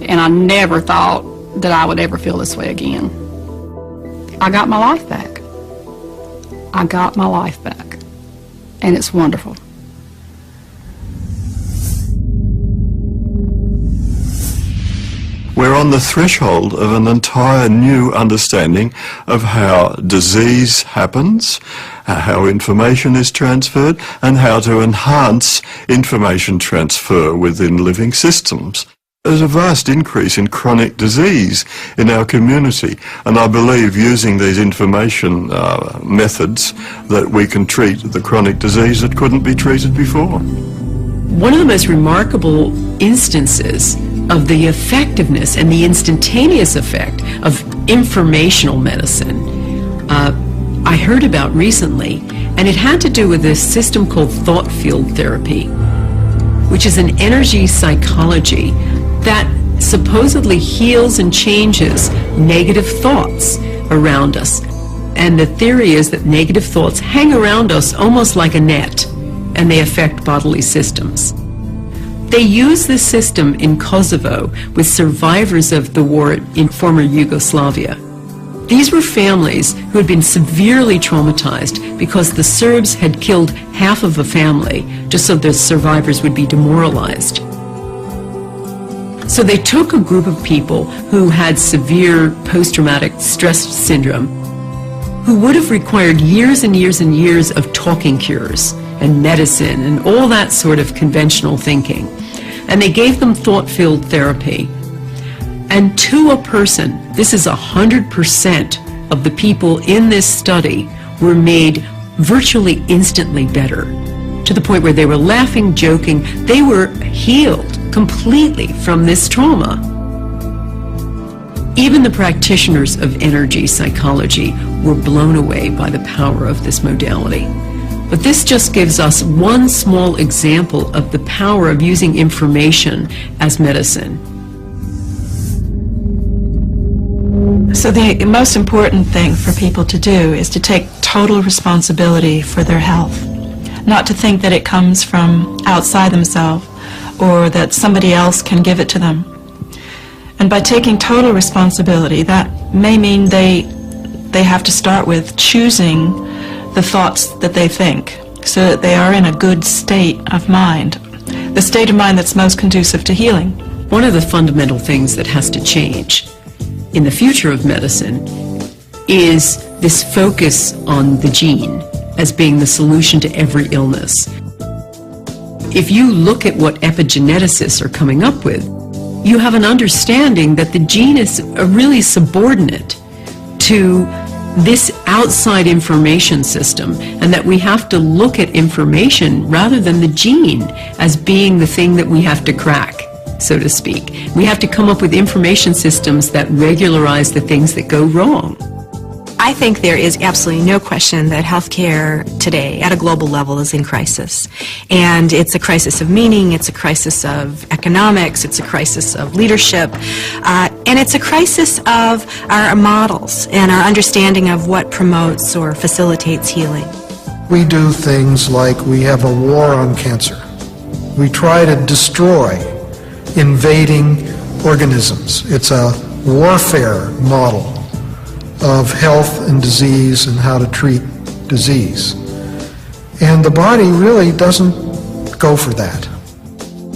S19: And I never thought that I would ever feel this way again. I got my life back. I got my life back. And it's wonderful.
S7: We're on the threshold of an entire new understanding of how disease happens, how information is transferred, and how to enhance information transfer within living systems. There's a vast increase in chronic disease in our community, and I believe using these information methods that we can treat the chronic disease that couldn't be treated before.
S5: One of the most remarkable instances of the effectiveness and the instantaneous effect of informational medicine I heard about recently, and it had to do with this system called thought field therapy, which is an energy psychology that supposedly heals and changes negative thoughts around us. And the theory is that negative thoughts hang around us almost like a net, and they affect bodily systems. They use this system in Kosovo with survivors of the war in former Yugoslavia. These were families who had been severely traumatized because the Serbs had killed half of a family just so the survivors would be demoralized. So they took a group of people who had severe post-traumatic stress syndrome, who would have required years and years and years of talking cures and medicine and all that sort of conventional thinking. And they gave them thought-field therapy. And to a person, this is 100% of the people in this study were made virtually instantly better, to the point where they were laughing, joking. They were healed completely from this trauma. Even the practitioners of energy psychology were blown away by the power of this modality. But this just gives us one small example of the power of using information as medicine.
S12: So the most important thing for people to do is to take total responsibility for their health. Not to think that it comes from outside themselves or that somebody else can give it to them. And by taking total responsibility, that may mean they have to start with choosing the thoughts that they think, so that they are in a good state of mind, the state of mind that's most conducive to healing.
S5: One of the fundamental things that has to change in the future of medicine is this focus on the gene as being the solution to every illness. If you look at what epigeneticists are coming up with, you have an understanding that the gene is really subordinate to this outside information system, and that we have to look at information rather than the gene as being the thing that we have to crack, so to speak. We have to come up with information systems that regularize the things that go wrong.
S4: I think there is absolutely no question that healthcare today at a global level is in crisis. And it's a crisis of meaning, it's a crisis of economics, it's a crisis of leadership, and it's a crisis of our models and our understanding of what promotes or facilitates healing.
S14: We do things like we have a war on cancer. We try to destroy invading organisms. It's a warfare model of health and disease and how to treat disease. And the body really doesn't go for that.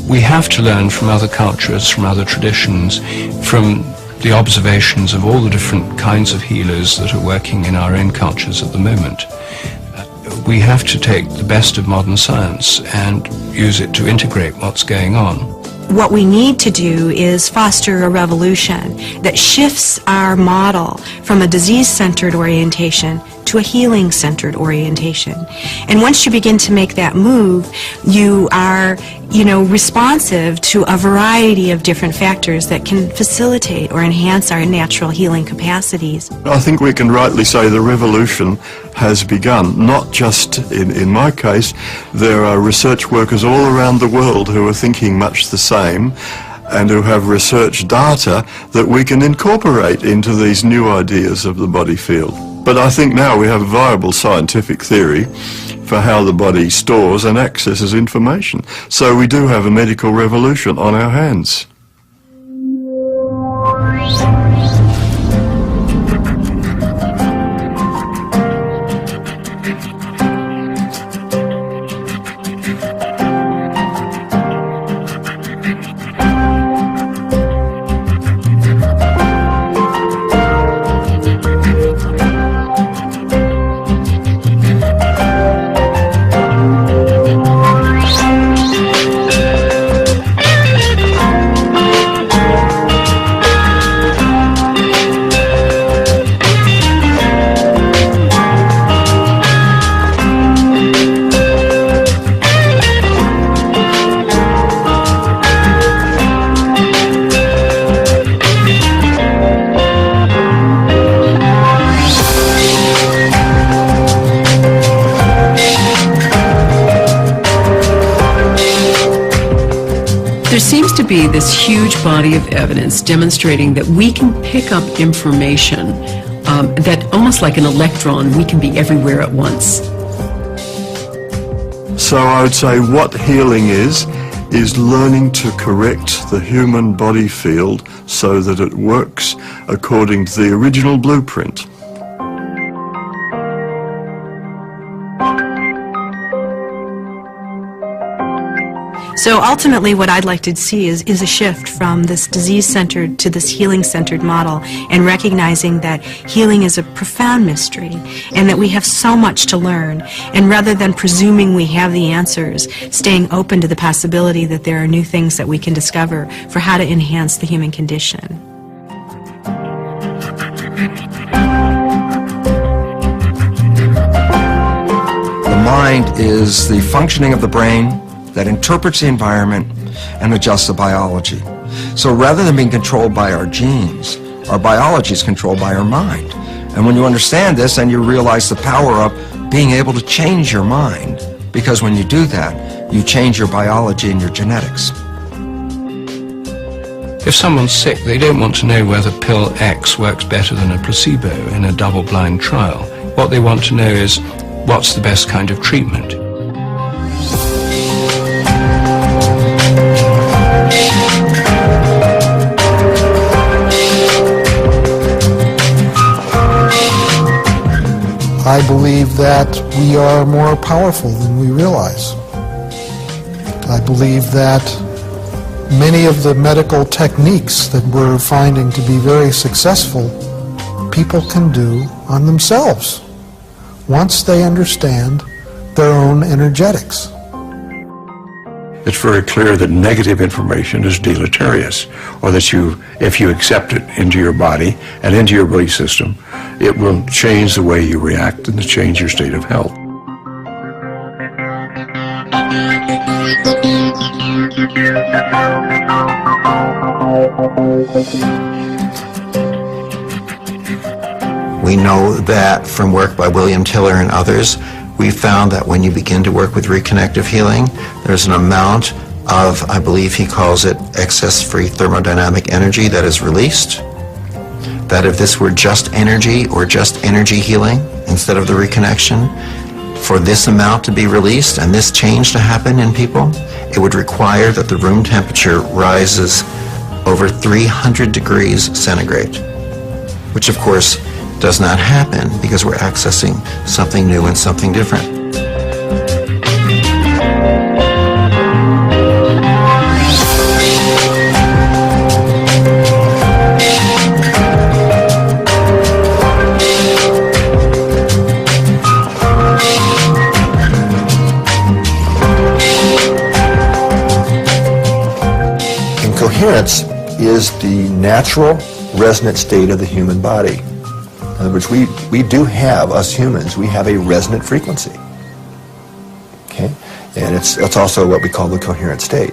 S8: We have to learn from other cultures, from other traditions, from the observations of all the different kinds of healers that are working in our own cultures at the moment. We have to take the best of modern science and use it to integrate what's going on.
S4: What we need to do is foster a revolution that shifts our model from a disease-centered orientation to a healing-centered orientation. And once you begin to make that move, you are, responsive to a variety of different factors that can facilitate or enhance our natural healing capacities.
S7: I think we can rightly say the revolution has begun. Not just in my case, there are research workers all around the world who are thinking much the same and who have research data that we can incorporate into these new ideas of the body field. But I think now we have a viable scientific theory for how the body stores and accesses information. So we do have a medical revolution on our hands.
S5: There seems to be this huge body of evidence demonstrating that we can pick up information that almost like an electron, we can be everywhere at once.
S7: So I would say what healing is learning to correct the human body field so that it works according to the original blueprint.
S4: So ultimately what I'd like to see is a shift from this disease-centered to this healing-centered model, and recognizing that healing is a profound mystery and that we have so much to learn, and rather than presuming we have the answers, staying open to the possibility that there are new things that we can discover for how to enhance the human condition.
S6: The mind is the functioning of the brain that interprets the environment and adjusts the biology. So rather than being controlled by our genes, our biology is controlled by our mind. And when you understand this, then you realize the power of being able to change your mind, because when you do that, you change your biology and your genetics.
S8: If someone's sick, they don't want to know whether pill X works better than a placebo in a double-blind trial. What they want to know is, what's the best kind of treatment?
S14: I believe that we are more powerful than we realize. I believe that many of the medical techniques that we're finding to be very successful, people can do on themselves once they understand their own energetics.
S11: It's very clear that negative information is deleterious, or that if you accept it into your body and into your belief system, it will change the way you react and change your state of health.
S3: We know that from work by William Tiller and others, we found that when you begin to work with reconnective healing, there's an amount of, I believe he calls it, excess-free thermodynamic energy that is released. That if this were just energy or just energy healing instead of the reconnection, for this amount to be released and this change to happen in people, it would require that the room temperature rises over 300 degrees centigrade, which of course does not happen because we're accessing something new and something different. Incoherence is the natural resonant state of the human body.
S2: In other words, we do have, us humans, we have a resonant frequency. Okay? And it's also what we call the coherent state.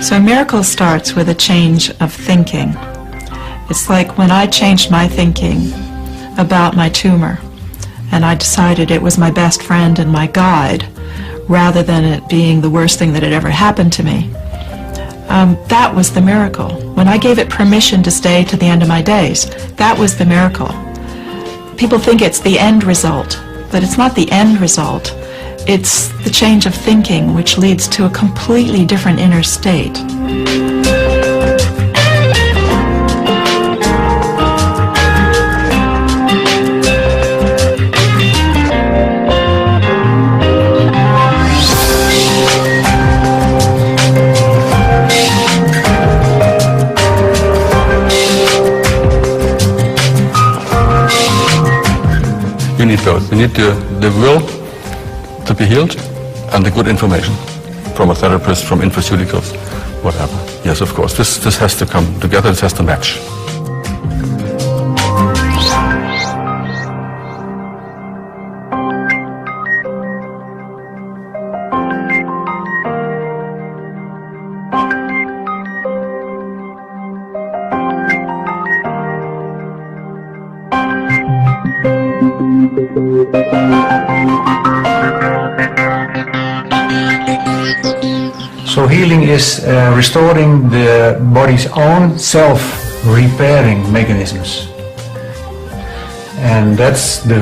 S12: So a miracle starts with a change of thinking. It's like when I changed my thinking about my tumor, and I decided it was my best friend and my guide, rather than it being the worst thing that had ever happened to me. That was the miracle. When I gave it permission to stay to the end of my days, that was the miracle. People think it's the end result, but it's not the end result. It's the change of thinking which leads to a completely different inner state.
S16: You need both. You need the will to be healed and the good information from a therapist, from infoceuticals, whatever. Yes, of course. This has to come together. This has to match.
S10: So healing is restoring the body's own self-repairing mechanisms. And that's the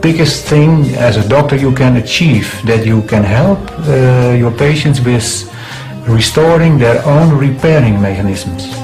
S10: biggest thing as a doctor you can achieve, that you can help your patients with restoring their own repairing mechanisms.